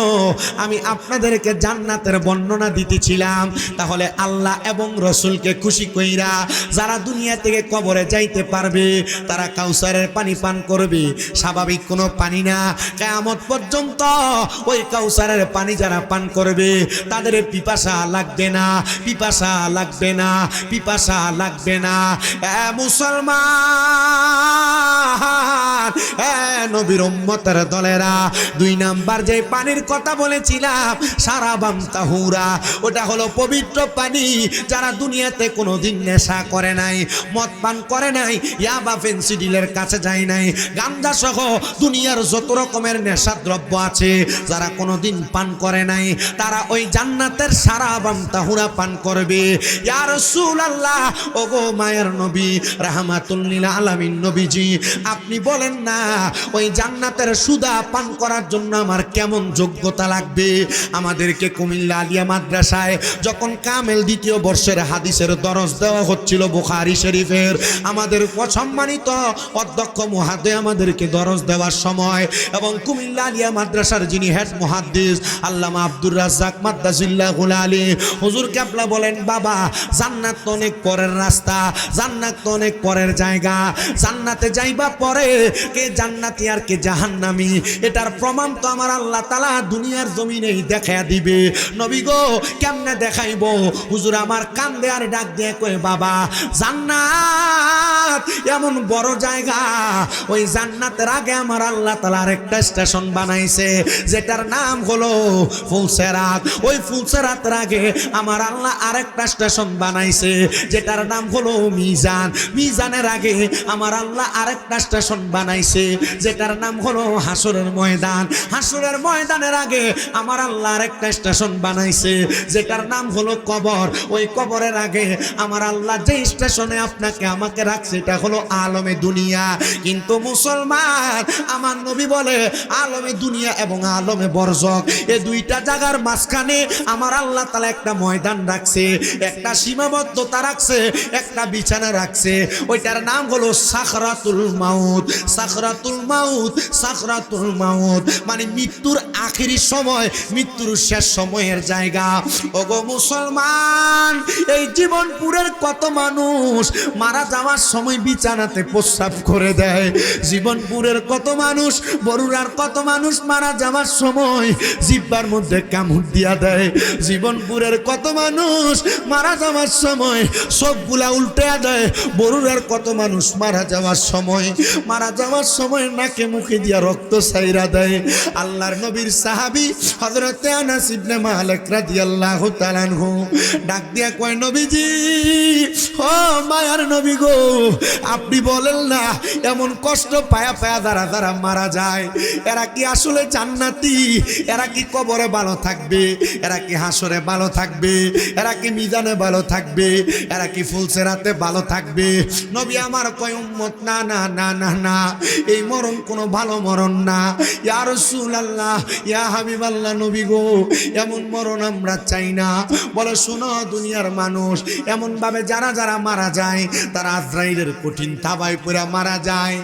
আমি আপনাদেরকে জান্নাতের বর্ণনা দিতেছিলাম। তাহলে আল্লাহ এবং রসুলকে খুশি কইরা যারা দুনিয়া থেকে কবরে যাইতে পারবে তারা কাউসারের পানি পান করবে। স্বাভাবিক কোনো পানি না, কিয়ামত পর্যন্ত ওই কাউসারের পানি যারা পান করবে তাদের পিপাসা লাগবে না, পিপাসা লাগবে না, পিপাসা লাগবে না। মুসলমান, নবীর উম্মতের দলেরা, 2 নাম্বার যে পানির কথা বলেছিলাম সারাবাম তাহুরা, ওটা হলো পবিত্র পানি। যারা দুনিয়াতে কোনোদিন নেশা করে নাই, মদ পান করে নাই, ইয়াবা ফেন্সিডিলের কাছে যায় নাই, গাঞ্জা সহ দুনিয়ার যত রকমের নেশা দ্রব্য আছে, যারা কোনোদিন পান করে নাই তারা ওই জান্নাতের সারাবাম তাহুরা পান করবে। ইয়া রাসূলুল্লাহ, ওগো মায়ের নবী, রাহমাতুল লিল আলামিন নবীজি, আপনি বলেন না ওই জান্নাতের সুদা পান করার জন্য আমার কেমন যোগ্যতা লাগবে? আমাদেরকে কুমিল্লা আলিয়া মাদ্রাসায় যখন কামেল 2য় বর্ষের হাদিসের দরস দেওয়া হচ্ছিল বুখারী শরীফের, আমাদের সম্মানিত অধ্যক্ষ মুহাদ্দিস আমাদেরকে দরস দেওয়ার সময় এবং কুমিল্লা আলিয়া মাদ্রাসার যিনি হেড মুহাদ্দিস আল্লামা আব্দুর রাজ্জাক মাদ্দাজিল্লাহুল আলী হুজুর কেবলা বলেন, বাবা জান্নাত তো অনেক পরের রাস্তা, জান্নাত তো অনেক পরের জায়গা, জান্নাতে যাইবা পরে কে জান্নাতি আর কে জাহান্নামী এটার প্রমাণ তো আমার আল্লাহ তাআলা দুনিয়ার জমিনেই দেখায়া দিবে। নবী গো, কেমনে দেখাইবো? হুজুর আমার কান্দে আর ডাক দিয়ে কয়, বাবা জান্নাত এমন বড় জায়গা, ওই জান্নাতের আগে আমার আল্লাহ তাআলা আরেকটা স্টেশন বানাইছে যেটার নাম হলো ফুলসেরাত। ওই ফুলসেরাতের আগে আমার আল্লাহ আরেকটা স্টেশন বানাইছে যেটার নাম হলো মিজান। মিজানের আগে আমার আল্লাহ আরেকটা স্টেশন বানাইছে যেটার নাম হলো হাসরের ময়দান। হাসরের ময়দানের আগে আমার আল্লাহ আরেকটা স্টেশন বানাইছে যেটার নাম হলো কবর। ওই কবরের আগে আমার আল্লাহ যে স্টেশনে আপনাকে আমাকে রাখছে এটা হলো আলমে দুনিয়া। কিন্তু মুসলমান, আমার নবী বলে আলমে দুনিয়া এবং আলমে বরজক এই 2টা জায়গার মাঝখানে আমার আল্লাহ তাআলা একটা ময়দান রাখছে, একটা সীমাবদ্ধতা রাখছে, একটা বিছানা রাখছে। ওইটার নাম হলো সাখরাতুল মাউত। সাখরাতুল মাউত, সাখরাতুল মাউত মানে মৃত্যুর আখেরি সময়, মৃত্যুর শেষ সময়ের জায়গা। ওগো মুসলমান, এই জীবনপুরের কত মানুষ মারা যাওয়ার সময় বিছানাতে প্রস্রাব করে দেয়। জীবনপুরের কত মানুষ, বরুড়ার কত মানুষ মারা যাওয়ার সময় জিহ্বার মধ্যে কামড় দিয়া দেয়। জীবনপুরের কত মানুষ মারা যাওয়ার সময় সবগুলা উল্টে দেয়। বরুড়ার কত মানুষ মারা যাওয়ার সময় নাকে মুখে দিয়া রক্ত ছাইরা দেয়। আল্লাহর নবীর সাহাবী হযরত আনাস ইবনে মালিক রাদিয়াল্লাহু তাআলা আনহু ডাক দিয়া কয়, নবীজি, ও মায়ার নবী গো, আপনি বলেন না এমন কষ্ট পায়া পায়া যারা যারা মারা যায় এরা কি আসলে জান্নাতি? এরা কি কবরে ভালো থাকবে? এরা কি হাসরে ভালো থাকবে? এরা কি মিজানে ভালো থাকবে? এরা কি ফুলসেরাতে ভালো থাকবে? নবী আমার কয়, উম্মত না না না না না, এই মরণ কোনো ভালো মরণ না। ইয়া রাসূলুল্লাহ, ইয়া হাবিবাল্লাহ, নবী গো, এমন মরণ আমরা চাই না। বলে, শোনো দুনিয়ার মানুষ, এমন ভাবে যারা যারা মারা যায় তারা আজরাইলের কঠিন থাবায় পড়ে মারা যায়।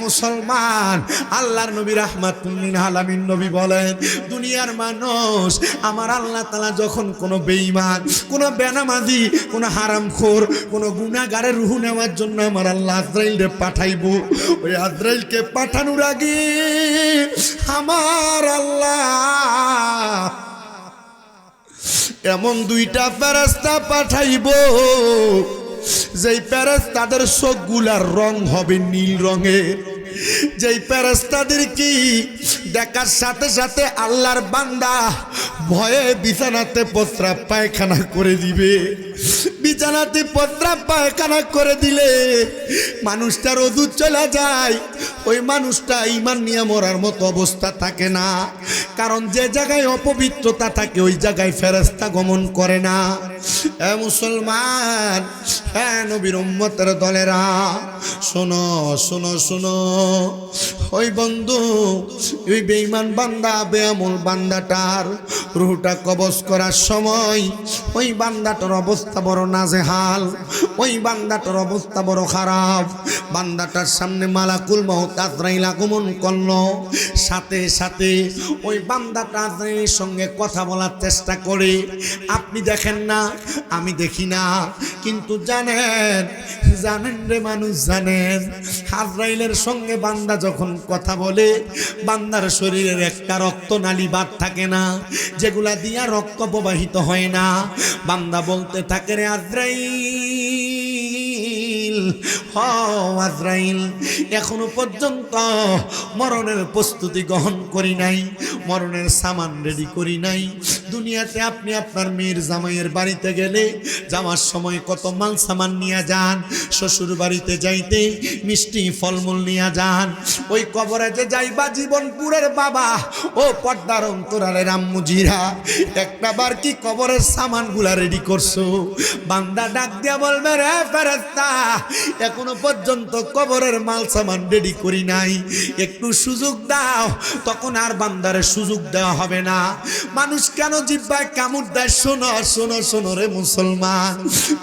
মুসলমান, আল্লাহর নবী রাহমাতুল লিল আলামিন নবী বলেন, দুনিয়ার মানুষ আমার আল্লাহ তাআলা যখন কোনো বেঈমান, কোনো বেনামাজি, কোনো হারামখোর, কোনো গুনাহগারের রূহ নেওয়ার জন্য আমার আল্লাহ আজরাইলকে পাঠাইবো, ওই আজরাইলকে পাঠানোর আগে আমার আল্লাহ এমন 2টা ফেরেশতা পাঠাইবো যেই ফেরেশতাদের চোখগুলার রং হবে নীল রঙের। যেই ফেরেশতাদের কি দেখার সাথে সাথে আল্লাহর বান্দা ভয়ে বিছানাতে প্রস্রাব পায়খানা করে দিবে। বিছানাতে প্রস্রাব পায়খানা করে দিলে মানুষটার ওযু চলে যায়, ওই মানুষটা ঈমান নিয়ে মরার মতো অবস্থা থাকে না। কারণ যে জায়গায় অপবিত্রতা থাকে ওই জায়গায় ফেরেশতা গমন করে না। এ মুসলমান, হ্যাঁ নবীর উম্মতের দলেরা, শোনো শোনো শোনো, ওই বন্ধু ওই বেঈমান বান্দা বেআমল বান্দাটার রূহটা কবজ করার সময় ওই বান্দাটার অবস্থা বড় নাজেহাল, ওই বান্দাটার অবস্থা বড় খারাপ। বান্দাটার সামনে মালাকুল মউত আজরাইল আগমন করলো, সাথে সাথে ওই বান্দাটা আজরাইলের সঙ্গে কথা বলার চেষ্টা করে। আপনি দেখেন না, আমি দেখি না, কিন্তু জানেন রে মানুষ, জানেন আজরাইলের সঙ্গে বান্দা যখন কথা বলে বান্দার শরীরের একটা রক্তনালী বাদ থাকে না, যেগুলা দিয়া রক্ত প্রবাহিত হয় না। বান্দা বলতে থাকে, রে আজরাইল, আজরাইল এখনো পর্যন্ত মরণের প্রস্তুতি গ্রহণ করি নাই, মরণের সামান রেডি করি নাই। দুনিয়াতে আপনি আপনার মেয়ের জামাইয়ের বাড়িতে গেলে যাওয়ার সময় কত মাল সামান নিয়ে যান, শ্বশুর বাড়িতে যাইতে মিষ্টি ফলমূল নিয়ে যান। ওই কবরে যে যাইবা জীবনপুরের বাবা ও পর্দার অন্তরালের আম্মুজিরা, একটা বার কি কবরের সামানগুলা রেডি করছো? বান্দা ডাক দিয়া বলবে, রে ফেরেশতা এখনো পর্যন্ত কবরের মাল সামান রেডি করি নাই, একটু সুযোগ দাও। তখন আর বান্দারে সুযোগ দেওয়া হবে না। মানুষ কেন জিহ্বায় কামড় দেয়? শোনো শোনো শোনো রে মুসলমান,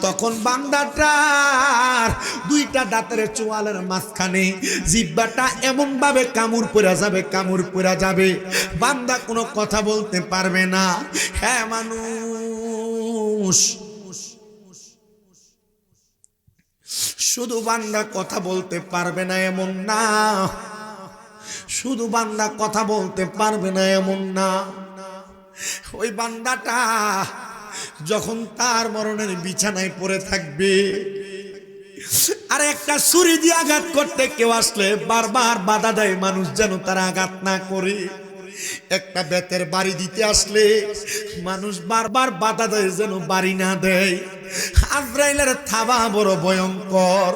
তখন বান্দাটার দুইটা দাঁতের চোয়ালের মাঝখানে জিহ্বাটা এমন ভাবে কামড় পড়া যাবে, কামড় পড়া যাবে, বান্দা কোনো কথা বলতে পারবে না। হ্যাঁ মানুষ, শুধু বান্দা কথা বলতে পারবে না এমন না, শুধু বান্দা কথা বলতে পারবে না এমন না। ওই বান্দাটা যখন তার মরণের বিছানায় পড়ে থাকবে, আর একটা ছুরি দিয়ে আঘাত করতে কেউ আসলে বারবার বাধা দেয় মানুষ যেন তারা আঘাত না করে। একটা বেতের বাড়ি দিতে আসলে মানুষ বারবার বাধা দেয় যেন বাড়ি না দেয়। আজরাইলের থাবা বড় ভয়ঙ্কর।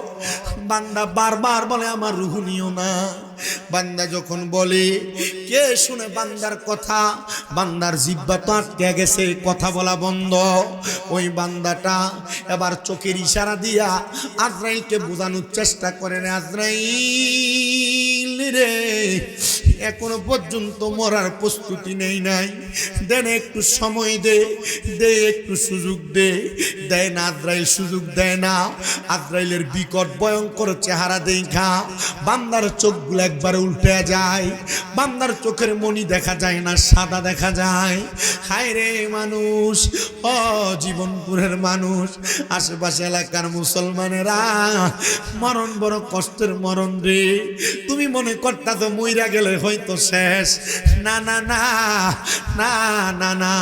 বান্দা বারবার বলে, আমার রুহ নিও না। বান্দা যখন বলে, কে শুনে বান্দার কথা? বান্দার জিহ্বা তো আটকে গেছে, কথা বলা বন্ধ। ওই বান্দাটা এবার চোখের ইশারা দিয়া আজরাইলকে বোঝানোর চেষ্টা করে, রে আজরাইল রে এখনো পর্যন্ত মরার প্রস্তুতি নেই নাই, দেন একটু সময় দে, দে একটু সুযোগ দে। দেয় না, আজরাইল সুযোগ দেয় না। আজরাইলের বিকট ভয়ঙ্কর চেহারা দেখা বান্দার চোখগুলো একবার উল্টে যায়, বান্দার চোখের মনি দেখা যায় না, সাদা দেখা যায়। হায় রে মানুষ, ও জীবনপুরের মানুষ, আশেপাশে এলাকার মুসলমানেরা, মরণ বড় কষ্টের মরণ রে। তুমি মনে করতা তো মইরা গেলে হয়তো শেষ, না না না না না না,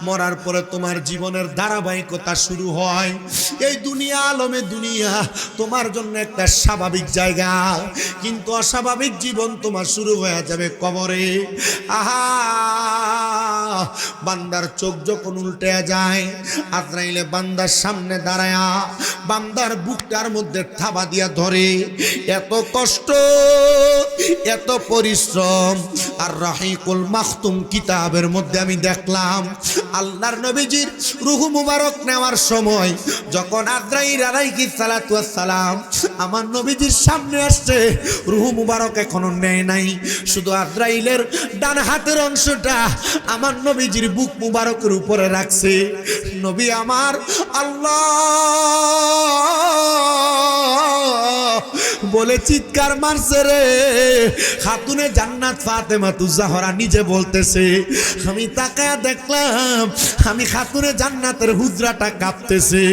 মরার পরে তোমার জীবনের ধারাবাহিকতা শুরু হয়। এই দুনিয়া আলমে দুনিয়া তোমার জন্য একটা স্বাভাবিক জায়গা, কিন্তু অস্বাভাবিক জীবন তোমার শুরু হয়ে যাবে কবরে। আহা, বান্দার চোখ যখন উল্টে যায়, আজরাইলে বান্দার সামনে দাঁড়ায়া বান্দার বুকটার মধ্যে থাবা দিয়া ধরে। এত কষ্ট, এত পরিশ্রম। আর রাহিকুল মাখতুম কিতাবের মধ্যে আমি দেখলাম আল্লাহর নবীজির রূহ মুবারক নেওয়ার সময় যখন আজরাইল আলাইহিস সালাতু ওয়াস সালাম আমার নবীজির সামনে আসছে, রূহ মুবারক এখনো নেয় নাই, শুধু আজরাইলের ডান হাতের অংশটা আমার নবীজির বুক মুবারকের উপরে রাখছে। নবী আমার আল্লাহ বলে চিৎকার মারছে রে। খাতুনে জান্নাত ফাতেমাতুজ জাহরা নিজে বলতেছে, আমি তাকায়া দেখলাম আমি খাতুনে জান্নাতের হুজরাটা কাঁপতেছে।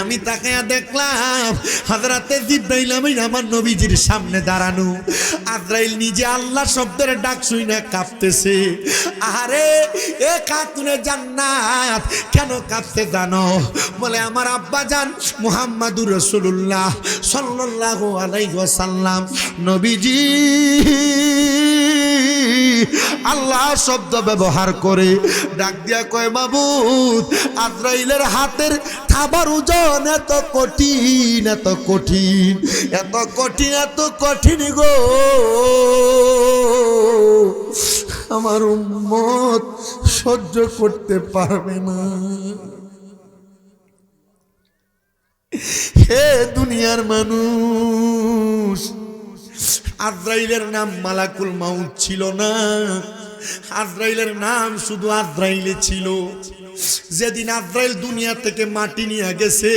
আমি তাকায়া দেখলাম হযরতে জিবরাইল আমিন আমার নবীজির সামনে দাঁড়ানো। আজরাইল নিজে আল্লাহ শব্দের ডাক শুনে কাঁপতেছে। আরে এ খাতুনে জান্নাত কেন কাঁপতে জানো? বলে আমার আব্বা জান মুহাম্মাদুর রাসূলুল্লাহ সাল্লাল্লাহু আলাইহি ওয়াসাল্লাম নবীজি আল্লাহ শব্দ ব্যবহার করে ডাক দিয়া কয়, মাবুদ আজরাইলের হাতের থাবার ওজন এত কঠিন, এত কঠিন, এত কঠিন, এত কঠিন গো, আমার উম্মত সহ্য করতে পারবে না। হে দুনিয়ার মানুষ, আজরাইলের নাম মালাকুল মাউত ছিল না, আজরাইলের নাম শুধু আজরাইলে ছিল। যেদিন আজরাইল দুনিয়া থেকে মাটি নিয়ে গেছে,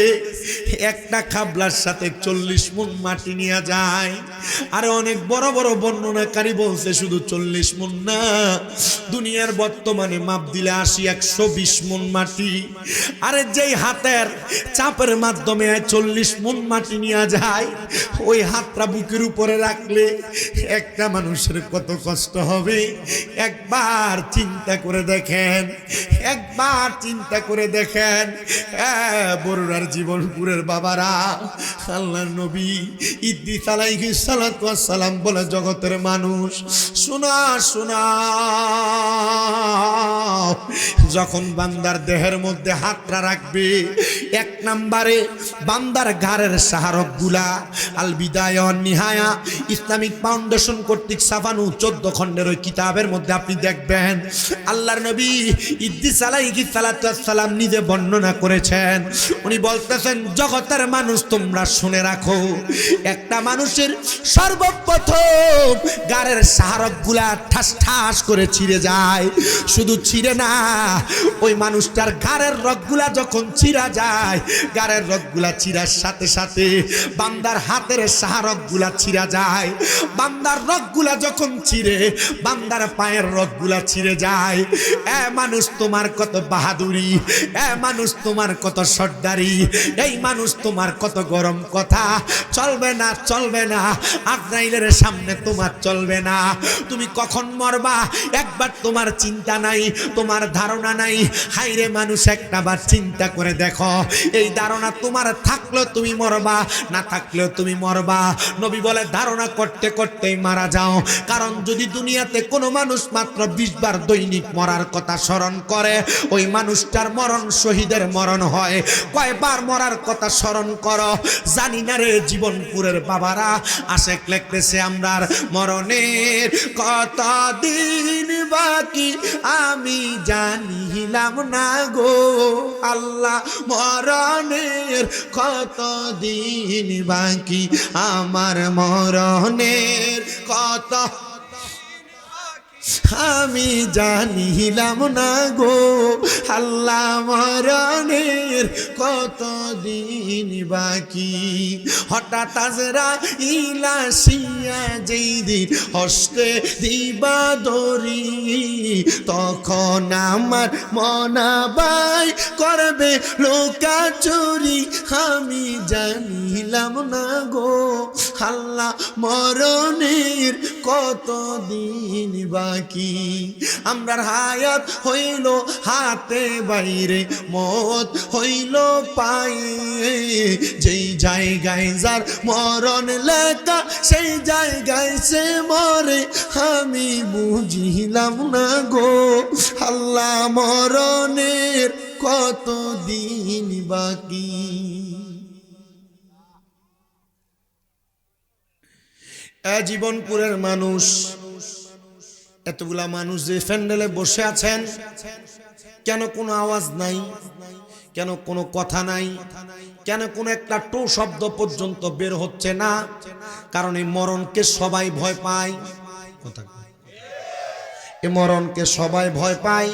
একটা খাবলার সাথে 40 মণ মাটি নিয়ে যায়। আরে অনেক বড় বড় বর্ণনাকারী বলছে শুধু 40 মণ না, দুনিয়ার বর্তমানে মাপ দিলে 80-120 মণ মাটি। আরে যেই হাতের চাপের মাধ্যমে 40 মণ মাটি নিয়ে যায়, ওই হাতটা বুকের উপরে রাখলে একটা মানুষের কত কষ্ট হবে একবার চিন্তা করে দেখেন, একবার চিন্তা করে দেখেন। বরুড়ার জীবনপুরের বাবারা, আল্লাহর নবী ইদ্রিস আলাইহিস সালাতু ওয়াস সালাম বলে, জগতের মানুষ শোনা শোনা, যখন বান্দার দেহের মধ্যে হাতটা রাখবে, 1 নম্বরে বান্দার ঘাড়ের শাহরক গুলা, আল বিদায়া ওয়ান নিহায়া ইসলামিক ফাউন্ডেশন কর্তৃক ছাপানো 14 খণ্ডের ওই কিতাবের মধ্যে আপনি দেখবেন, আল্লাহর নবী ইদ্রিস আলাইহিস সালাতু ওয়াস সালাম নিজে বর্ণনা করেছেন। উনি বলতেছেন, জগতের মানুষ তোমরা শুনে রাখো, একটা মানুষের সর্বপ্রথম গাড়ের শাহরক গুলা ঠাস ঠাস করে ছিঁড়ে যায়। শুধু ছিঁড়ে না, ওই মানুষটার গাড়ের রগগুলা যখন ছিঁড়া যায়, গাড়ের রগগুলা ছিঁড়ার সাথে সাথে বান্দার হাতের শাহরক গুলা ছিঁড়া যায়। বান্দার রগগুলা যখন ছিঁড়ে, বান্দার পায়ের রগগুলা ছিঁড়ে যায়। মানুষ তোমার কত বাহাদুরি, মানুষ তোমার কত সর্দারি, এই মানুষ তোমার কত গরম কথা, চলবে না চলবে না, আজরাইলের সামনে তোমার চলবে না। তুমি কখন মরবা একবার তোমার চিন্তা নাই, তোমার ধারণা নাই। হাইরে মানুষ, একটাবার চিন্তা করে দেখো, এই ধারণা তোমার থাকলেও তুমি মরবা, না থাকলেও তুমি মরবা। নবী বলে, ধারণা করতে করতেই মারা যাও। কারণ যদি দুনিয়াতে কোনো মানুষ মাত্র 20 বার দৈনিক মরার কথা স্মরণ করে, ওই মানুষটার মরণ শহীদের মরণ হয়। কয়বার মরার কথা স্মরণ করো জানি না রে জীবনপুরের বাবারা। আশেক লিখতেছে, আমরার মরণের কত দিন বাকি আমি জানিলাম না গো আল্লাহ, মরণের কত দিন বাকি আমার, মরণের কত আমি জানিলাম না গো আল্লাহ, মরণের কত দিন বাকি। হঠাৎ আজরাইল আসিয়া যেই দিন হস্তে দিবা দরি, তখন আমার মনাবাই করবে লোকাচুরি, আমি জানিলাম না গো আল্লাহ, মরণের কত দিন বাকি। আমরার হায়াত হইল হাতে বাইরে, মত হইল পায়ে, যেই জায়গায় যার মরণ লেখা সেই জায়গায় সে মরে, আমি বুঝিলাম না গো আল্লাহ, মরণের কত দিন বাকি। জীবনপুরের মানুষ, এতগুলা মানুষ যে প্যান্ডেলে বসে আছেন, কেন কোনো আওয়াজ নাই, কেন কোনো কথা নাই, কেন কোনো একটা টো শব্দ পর্যন্ত বের হচ্ছে না? কারণ এই মরণকে সবাই ভয় পায়। এই মরণকে সবাই ভয় পায়,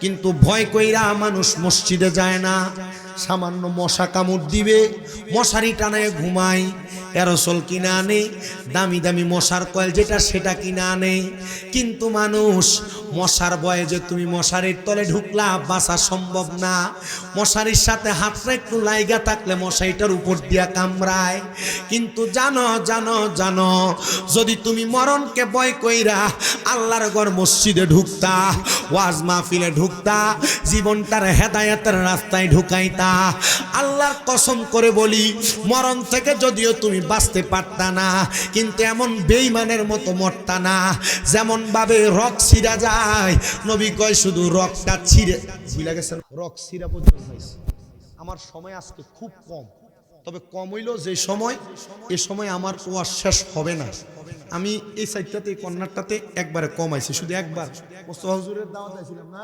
কিন্তু ভয় কইরা মানুষ মসজিদে যায় না। সামান্য মশা কামড় দিবে, মশারি টানায় ঘুমায়, এরসল কিনে আনে, দামি দামি মশার কয়েল যেটা সেটা কিনে আনে। কিন্তু মানুষ মশার ভয়ে যে তুমি মশারির তলে ঢুকলা, বাঁচা সম্ভব না। মশারির সাথে হাতটা একটু লাইগা থাকলে মশারিটার উপর দিয়া কামড়ায়। কিন্তু জানো জানো জানো, যদি তুমি মরণকে ভয় কইরা আল্লাহর ঘর মসজিদে ঢুকতা, ওয়াজ মাহফিলে ঢুকতা, জীবনটার হেদায়েতের রাস্তায় ঢুকাইতা, আল্লাহর কসম করে বলি, মরণ থেকে যদিও তুমি বাঁচতে পারতা না, কিন্তু এমন বেঈমানের মতো মরতা না যেমন ভাবে রক ছিঁড়া যায়। নবী কয় শুধু রকটা ছিঁড়ে ভুলে গেছেন, রক ছিঁড়া পর্যন্ত হয়েছে। আমার সময় আজকে খুব কম, তবে কম হইলেও যে সময়, এ সময় আমার ওয়াজ শেষ হবে না। আমি এই সাইডটাতে, এই কর্নারটাতে একবারে কম আইছি, শুধু একবার মোস্তফা হুজুরের দাওয়াত আইছিলাম না,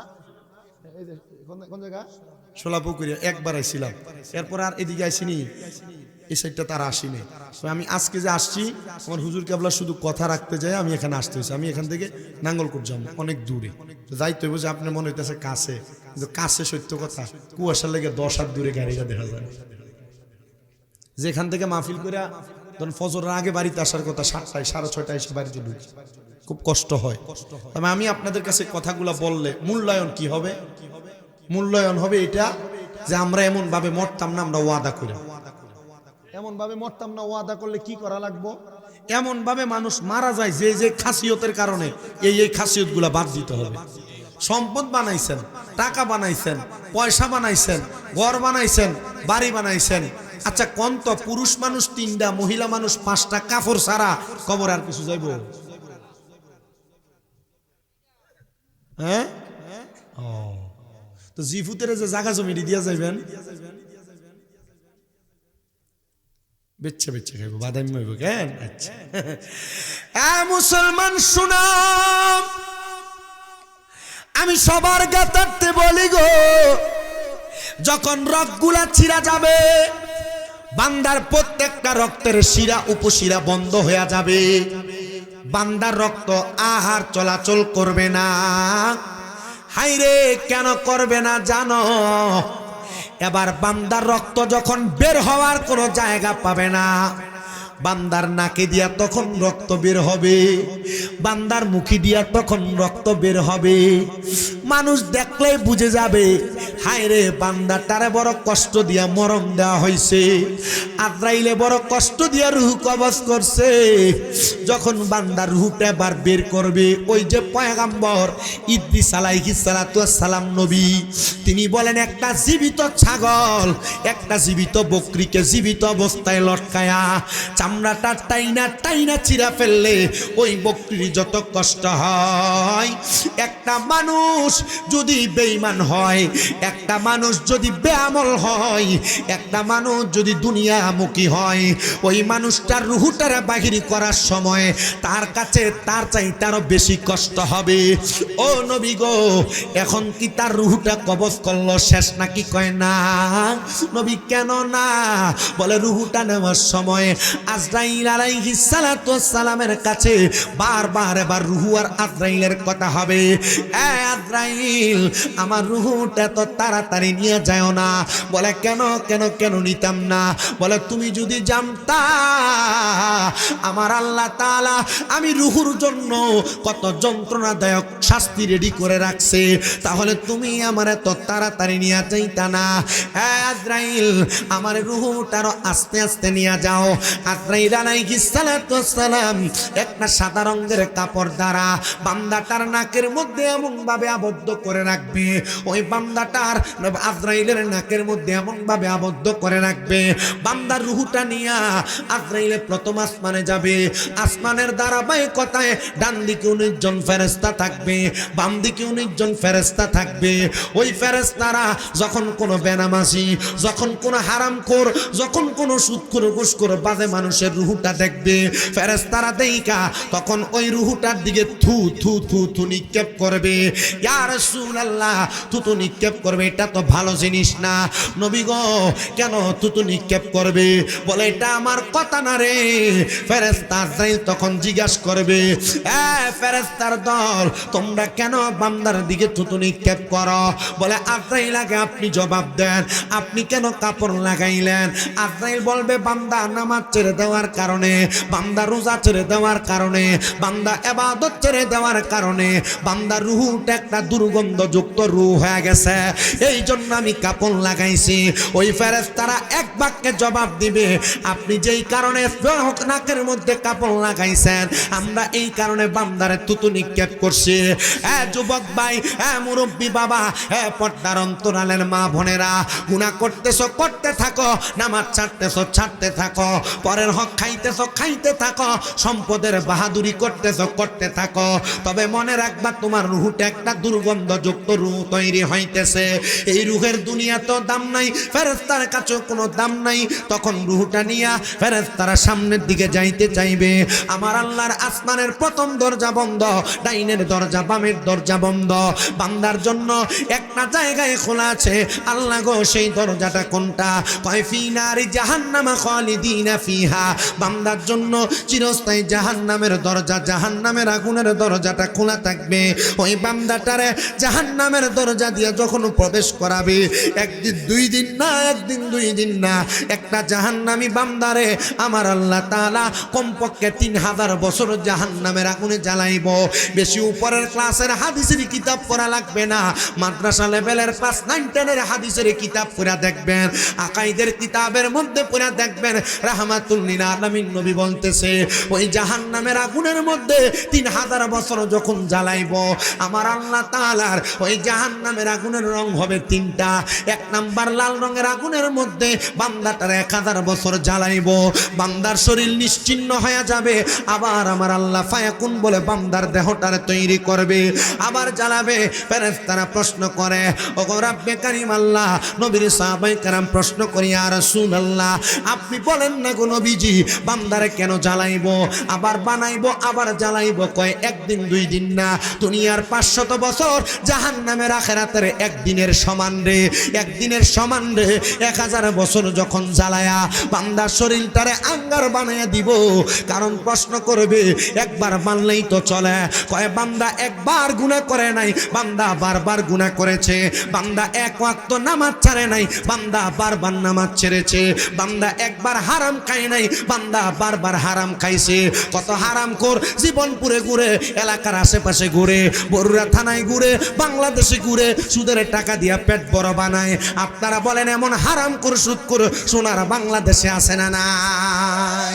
এই যে কোন জায়গা সোলাপুকুরিয়া, একবার আইছিলাম। এরপর আর এদিকে আইসিনি, এই সাইডটা তারা আসিনি। আমি আজকে যে আসছি আমার হুজুর কেবলা শুধু কথা রাখতে যাই আমি এখানে আসতে হয়েছি। আমি এখান থেকে নাঙ্গলকোট যাবো, অনেক দূরে যাইতে হবে। যে আপনার মনে হইতেছে কাছে, কিন্তু কাছে সত্য কথা কুয়াশার লেগে 10 হাত দূরে গাড়িটা দেখা যায়। যেখান থেকে মাহফিল করে ধরুন ফজরের আগে বাড়িতে আসার কথা 7টায় 6:30 এসে বাড়িতে ঢুকি, খুব কষ্ট হয়। তবে আমি আপনাদের কাছে কথাগুলো বললে মূল্যায়ন কি হবে? মূল্যায়ন হবে এটা যে আমরা এমন ভাবে মরতাম না, আমরা ওয়াদা করি এমন ভাবে মরতাম না। ওয়াদা করলে কি করা লাগবো? এমন ভাবে মানুষ মারা যায় যে যে খাসিয়তের কারণে এই খাসিয়ত গুলা বাদ দিতে হবে। সম্পদ বানাইছেন, টাকা বানাইছেন, পয়সা বানাইছেন, ঘর বানাইছেন, বাড়ি বানাইছেন, আচ্ছা কোন তো পুরুষ মানুষ 3টা, মহিলা মানুষ 5টা, কাপড় ছাড়া কবর আর কিছু যাইব? হ্যাঁ, ও তো জিফুতের যে জায়গা জমি দিয়া যাইবেন, বেচ্চা বেচ্চা খাইব, বাদামি হইব কেন? আচ্ছা মুসলমান শুনো, আমি সবার গাতারতে বলি গো, যখন রক্তগুলা ছিঁড়া যাবে, বান্দার প্রত্যেকটা রক্তের শিরা উপশিরা বন্ধ হয়ে যাবে, বান্দার রক্ত আহার চলাচল করবে না। হাইরে কেন করবে না জানো? এবার বান্দার রক্ত যখন বের হওয়ার কোনো জায়গা পাবে না, বান্দার নাকে দিয়া তখন রক্ত বের হবে, বান্দার মুখে দিয়া তখন রক্ত বের হবে। মানুষ দেখলেই বুঝে যাবে হায় রে বান্দাটারে বড় কষ্ট দিয়া মরণ দেওয়া হয়েছে, আজরাইলে বড় কষ্ট দিয়া রুহ কবজ করছে। যখন বান্দার রুহটা এবার বের করবে, ওই যে পয়গাম্বর ইদ্রিস আলাইহিস সালাতু ওয়াস সালাম নবী, তিনি বলেন একটা জীবিত ছাগল, একটা জীবিত বকরিকে জীবিত অবস্থায় লটকায়া চামড়াটা টাইনা টাইনা চিরা ফেললে ওই বকরির যত কষ্ট হয়, একটা মানুষ যদি বেঈমান হয়, একটা মানুষ যদি বেআমল হয়, একটা মানুষ যদি দুনিয়ামুখী হয়, ওই মানুষটার রুহটার বাহির করার সময় তার কাছে তার চাইতে আরো বেশি কষ্ট হবে। ও নবী গো, এখন কি তার রুহটা কবজ করলো শেষ নাকি? কয় না। নবী কেন না? বলে রুহটা নেওয়ার সময় আজরাইল আলাইহিস সালাতু ওয়াস সালামের কাছে বারবার এবার রুহু আর আজরাইলের কথা হবে। এ আজরাইল, আমার রুহুটা তো তাড়াতাড়ি নিয়ে যাও না। বলে কেন কেন কেন নিতাম না? বলে তুমি যদি জানতা আমার আল্লাহ তাআলা আমি রুহুর জন্য কত যন্ত্রণাদায়ক শাস্তি রেডি করে রাখছে, তাহলে তুমি আমার এত তাড়াতাড়ি নিয়ে যাইতা না। এ আজরাইল, আমার রুহুটারও আস্তে আস্তে নিয়ে যাও। আজরাইল আলাইহিস সালাতু ওয়াস সালাম একটা সাদা রঙের কাপড় দ্বারা বান্দাটার নাকের মধ্যে এমন ভাবে আবদ্ধ করে রাখবে, ওই বান্দাটার আজরাইলের নাকের মধ্যে এমন ভাবে আবদ্ধ করে রাখবে, বান্দার রুহুটা নিয়া আজরাইলে প্রথম আসমানে যাবে। আসমানের ধারাবাহিকতায় ডান দিকে 19 জন ফেরেশতা থাকবে, বাম দিকে 19 জন ফেরেশতা থাকবে। ওই ফেরেশতারা যখন কোনো বেনামাজি, যখন কোনো হারামখোর, যখন কোনো সুদখোর ঘুষখোর বাজে মানুষের রুহুটা দেখবে, ফেরেশতারা দেইকা তখন ওই রুহুটার দিকে থু থু থু থু নিক্ষেপ করবে। ইয়া রাসূলুল্লাহ, থুতু নিক্ষেপ করবে, এটা তো ভালো জিনিস না। নবী গো, কেন থুতু নিক্ষেপ করবে? বলে এটা আমার কথা না রে। ফেরেশতা আজরাইল তখন জিজ্ঞাসা করবে, এ ফেরেশতার দল, তোমরা কেন বান্দার দিকে থুতু নিক্ষেপ করো? বলে আজরাইল আগে আপনি জবাব দেন, আপনি কেন কাপড় লাগাইলেন? আজরাইল বলবে বান্দা নামাজ ছেড়ে দেওয়ার কারণে, বান্দা রোজা ছেড়ে দেওয়ার কারণে, বান্দা ইবাদত ছেড়ে দেওয়ার কারণে বান্দার রুহটা একটা দুর্গন্ধযুক্ত রূহ হয়ে গেছে, এই জন্য আমি কাপড় লাগাইছি। ওই ফেরেশতারা এক বাক্যে জবাব দিবে, আপনি যেই কারণে নাকের মধ্যে কাপড় লাগাইছেন, আমরা এই কারণে বান্দারে থুতু নিক্ষেপ করছি। যুবক ভাই, মুরব্বী বাবা, পর্দার অন্তরালের মা বোনেরা, গুনাহ করতেছো করতে থাকো, নামাজ ছাড়তেছো ছাড়তে থাকো, পরে পরের হক খাইতে থাকো, সম্পদের বাহাদুরি করতে থাকো। তবে মনে রাখবা তোমার রুহটা একটা দুর্গন্ধযুক্ত রূহ তৈরি হইতেছে। এই রুহের দুনিয়া তো দাম নাই, ফেরেশতার কাছেও কোনো দাম নাই। তখন রুহটা নিয়া ফেরেশতারা সামনের দিকে যাইতে চাইবে। আমার আল্লাহর আসমানের প্রথম দরজা বন্ধ, ডাইনের দরজা বামের দরজা বন্ধ। বান্দার জন্য একটা জায়গায় খোলা আছে। আল্লাহ গো সেই দরজাটা কোনটা? কয় ফি নারি জাহান্নামা খালিদিনা ফিহা। বান্দার জন্য চিরস্থায়ী জাহান্নামের দরজা, জাহান্নামের আগুনের দরজাটা খোলা থাকবে। ওই বান্দাটারে জাহান্নামের দরজা দিয়ে যখন প্রবেশ করাবে, একদিন দুই দিন না, একটা জাহান্নামী বান্দারে আমার আল্লাহ তাআলা কমপক্ষে 3000 বছর জাহান্নামের আগুনে জ্বালাইব। বেশি উপরের ক্লাসের হাদিসের কিতাব পড়া লাগবে না, মাদ্রাসা লেভেলের ক্লাস 9 10 হাদিসের কিতাব পড়া দেখবেন, আকাইদের কিতাবের মধ্যে পড়া দেখবেন। রাহমাতুল লিল আলামিন নবী বলতেছে, ওই জাহান্নামের আগুনের মধ্যে 3000 বছর যখন জ্বালাইব, আমার আল্লাহ তাআলার ওই জাহান্নামের আগুনের রং হবে 3টা। 1 নাম্বার লাল রঙের আগুনের মধ্যে বান্দাটার 1000 বছর জ্বালাইব, বান্দার শরীর নিশ্চিহ্ন হয়ে যাবে। আবার আমার আল্লাহ ফায়াকুন বলে বান্দার দেহটার তৈরি করবে, আবার জ্বালাবে। ফেরেশতারা প্রশ্ন করে, ওগো রব্বে কারীম আল্লাহ, নবীর সাহাবায়ে কেরাম প্রশ্ন করি, ইয়া রাসূলুল্লাহ আপনি বলেন না গো নবীজি, বান্দারে কেন জ্বালাইব, আবার বানাইবো আবার জ্বালাইবো? কয় একদিন 2 দিন না, দুনিয়ার 500 বছর, জাহান্নামের আখিরাতের একদিনের সমান রে, একদিনের সমান রে। 1000 বছর যখন জ্বালায়া বান্দার শরীরটারে আঙ্গার বানাইয়া দিব। কারণ প্রশ্ন করবে, একবার বানলেই তো চলে। কয় বান্দা একবার গুনাহ করে নাই, বান্দা বারবার গুনাহ করেছে। বান্দা এক ওয়াক্ত নামাজ ছাড়ে নাই, বান্দা বারবার নামাজ ছেড়েছে। বান্দা একবার হারাম খায় নাই, বান্দা বারবার হারাম খাইছে। কত হারামখোর জীবন পুরে ঘুরে, এলাকার আশেপাশে ঘুরে, বরুড়া থানায় ঘুরে, বাংলাদেশে ঘুরে, সুদের টাকা দিয়া পেট বড় বানায়। আপনারা বলেন এমন হারামখোর সুদখোর সোনার বাংলাদেশে আছে না নাই?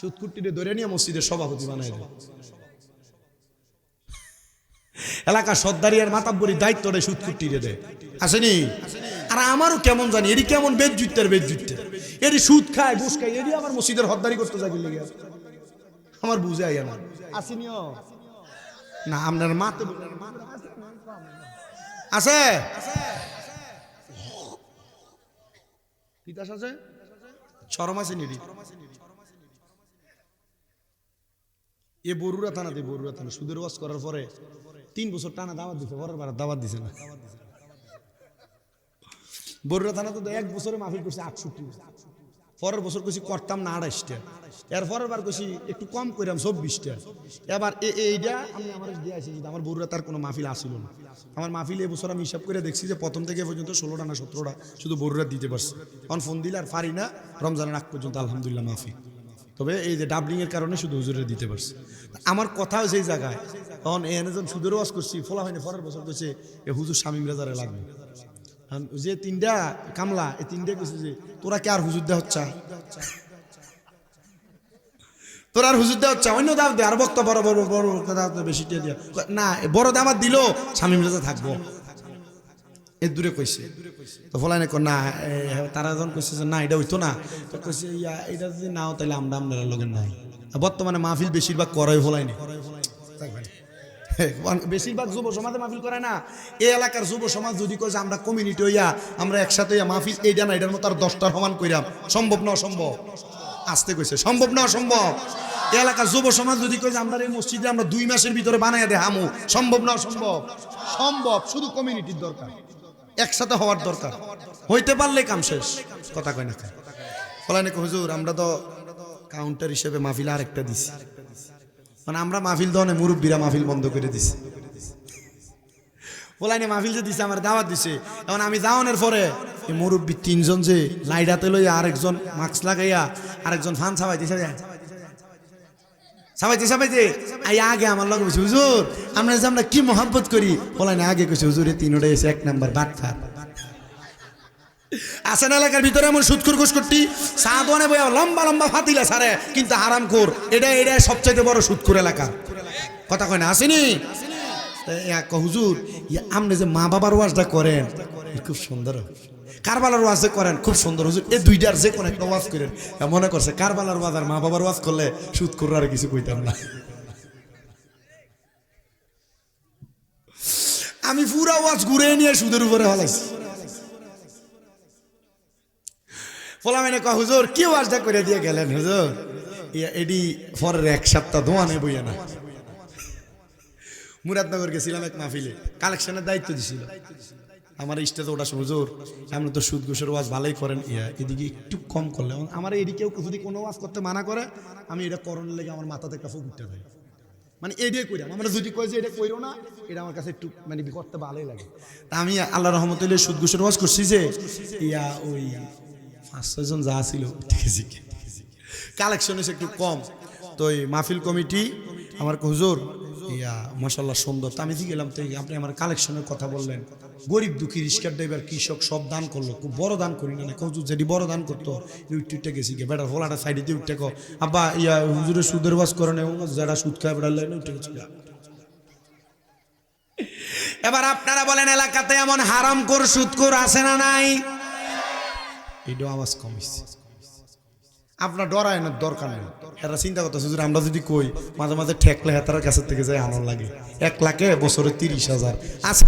সুদকুটিরে ধরে নিয়ে মসজিদের সভাপতি বানায় দেয়, এলাকার সর্দারি আর মাতাব্বরি দায়িত্বটা সুদকুটিরে দেয়, আসেনি? আর আমারও কেমন জানি এটি কেমন বেজ্জুতের এটি সুদ খায় ঘুষ খায়, এটি আমার মসজিদের হদ্দারি করতে যাবি লেগে আমার বুঝে আইয়া না, আসেনিও না আপনার মাতে আছে তিতাস আছে, শরম আছে নিডি। এ বরুড়া থানাতে, বরুড়া থানা সুদের ওয়াজ করার পরে 3 বছর টানা দাওয়াত দিছে, পরের বার দাওয়াত দিছে না। বরুড়া থানাতে তো 1 বছরে মাহফিল করছে 68, পরের বছর কইছি করতাম না 28টা, এর পরের বার কইছি একটু কম কইরাম 24টা। এবার এইটা আমি আমার দিয়েছি, আমার বরুড়া তার কোনো মাহফিল আসিল না। আমার মাহফিল এবছর আমি হিসাব করে দেখছি যে প্রথম থেকে পর্যন্ত 16টা না 17টা শুধু বরুড়া দিতে পারছে। এখন ফোন দিলে আর পারি না, রমজানের আগ পর্যন্ত আলহামদুলিল্লাহ মাহফিল। তবে এই যে ডাবলিং এর কারণে শুধু হুজুরে দিতে পারছে। আমার কথা হয়েছে এই জায়গায়, তখন এনে সুদের ওয়াজ করছি, ফলা হয়নি, পরের বছর কইছে এ হুজুর শামীম রেজারে লাগবে। যে 3টা কামলা, এই 3টে কইছে যে তোরা কে আর হুজুর দেওয়া হচ্ছে, তোরা আর হুজুর দেওয়া হচ্ছে, অন্য দাম দে, আর বক্তা বড় বড় বড় বেশি দিয়া না, বড় দাম আর দিল শামীম রেজা থাকবো, এর দূরে কইছে। তো ফলাই না না, তারা যখন কইছে যে না এটা হইতো না, তো কইছে এটা যদি নাও তাহলে আমরা আপনারা লোকের নাই। বর্তমানে মাহফিল বেশিরভাগ করাই ফলাইনি, বেশিরভাগ যুব সমাজে মাহফিল করে না। এই এলাকার যুব সমাজ যদি কয় যে আমরা কমিউনিটি হইয়া আমরা একসাথে হইয়া মাহফিল, এইটা না এটার মতো আর 10টার সমান কইরাম, সম্ভব না অসম্ভব? আসতে কইছে সম্ভব না অসম্ভব? এই এলাকার যুব সমাজ যদি কয় যে আমরা এই মসজিদে আমরা 2 মাসের ভিতরে বানাইয়া দে হামু, সম্ভব না অসম্ভব? সম্ভব, শুধু কমিউনিটির দরকার, একসাথে হওয়ার দরকার, হইতে পারলে কাম শেষ। কথা কয় না খায় ফলাই না হুজুর আমরা তো কাউন্টার হিসেবে মাহফিল আর একটা দিছি, মানে আমরা মাহফিল দনে মুরব্বীরা মাহফিল বন্ধ করে দিছে। বলাইনে মাহফিল যে দিছে আমার দাওয়াত দিছে, এখন আমি যাওয়ানোর পরে এই মুরব্বী 3 জন যে লাইডাতে লইয়া, আরেকজন মাস্ক লাগাইয়া, আরেকজন ফান ছাপাইতেছে সাবাইতে আই আগে আমার লগে বলছে হুজুর আমরা যে আমরা কি মহব্বত করি। বলাইনে আগে কইছে হুজুর এই 3টা এসে 1 নাম্বার বাটফার আসেন। এলাকার ভিতরে এমন সুদখোর ঘুষখোরটি সাদওয়ানে বইয়া লম্বা লম্বা ফাতিলা ছাড়ে, কিন্তু হারামখোর, এটা সবচাইতে বড় সুদখোর এলাকা। কথা কয় না, আসেনি? হুজুর আপনি যে মা বাবার ওয়াজটা করেন খুব সুন্দর, কারবালার ওয়াজ যে করেন খুব সুন্দর হুজুর, এই দুইটার যে কোনো একটা ওয়াজ করেন। মনে করছে কারবালার ওয়াজ আর মা বাবার ওয়াজ করলে সুদ করবো আর কিছু কইতাম না। আমি পুরা ওয়াজ ঘুরে নিয়ে সুদের উপরে হলাইছি। ফলা মানে কয় হুজুর কি ওয়াজটা করে দিয়ে গেলেন হুজুর, এডি পরের এক সপ্তাহ দোয়ানে বইয়া না। মুরাদনগর গেছিলাম এক মাহফিলে, কালেকশনের দায়িত্ব দিছিল। আমার স্টেজে ওটা হুজুর আপনি তো সুদ ঘুষের ওয়াজ ভালোই করেন, এদিকে একটু কম করলে আমার এদিকেও যদি কোনো ওয়াজ করতে মানা করে আমি এটা করণের লেগে আমার মাথাতে একটা ফুক উঠতে দেয়, মানে এটাই কইরাম। আমরা যদি কই যে এটা কইরো না, এটা আমার কাছে একটু মানে করতে ভালোই লাগে। তা আমি আল্লাহ রহমতুল্লাহ সুদ ঘুষের ওয়াজ করছি যে ওই 5-6 জন যা ছিল কালেকশন এসে একটু কম। তো এই মাহফিল কমিটি আমার হুজুর মাশাআল্লাহ সুন্দর। তো আমি গেলাম, তো আপনি আমার কালেকশনের কথা বললেন, গরিব দুঃখী রিস্কার ড্রাইভার কৃষক সব দান করলো, খুব বড় দান করি না হুজুর, যেটি বড় দান করতো উঠতে গেছি গে বেটার হোলাটা সাইডে দিয়ে উঠতে কো আব্বা হুজুরের সুদের বাস করে না, যারা সুদ খায় বেড়ার লাইনে উঠে গেছি। এবার আপনারা বলেন এলাকাতে এমন হারামখোর সুদখোর আছে না নাই? এটাও আওয়াজ কমিছে। আপনার ডরায় না দরকার নেই, এরা চিন্তা করতেছে হুজুর আমরা যদি কই মাঝে মাঝে ঠেকলে হেতার কাছের থেকে যায় আনন্দ লাগে। 1 লাখে বছরে 30,000 আছে।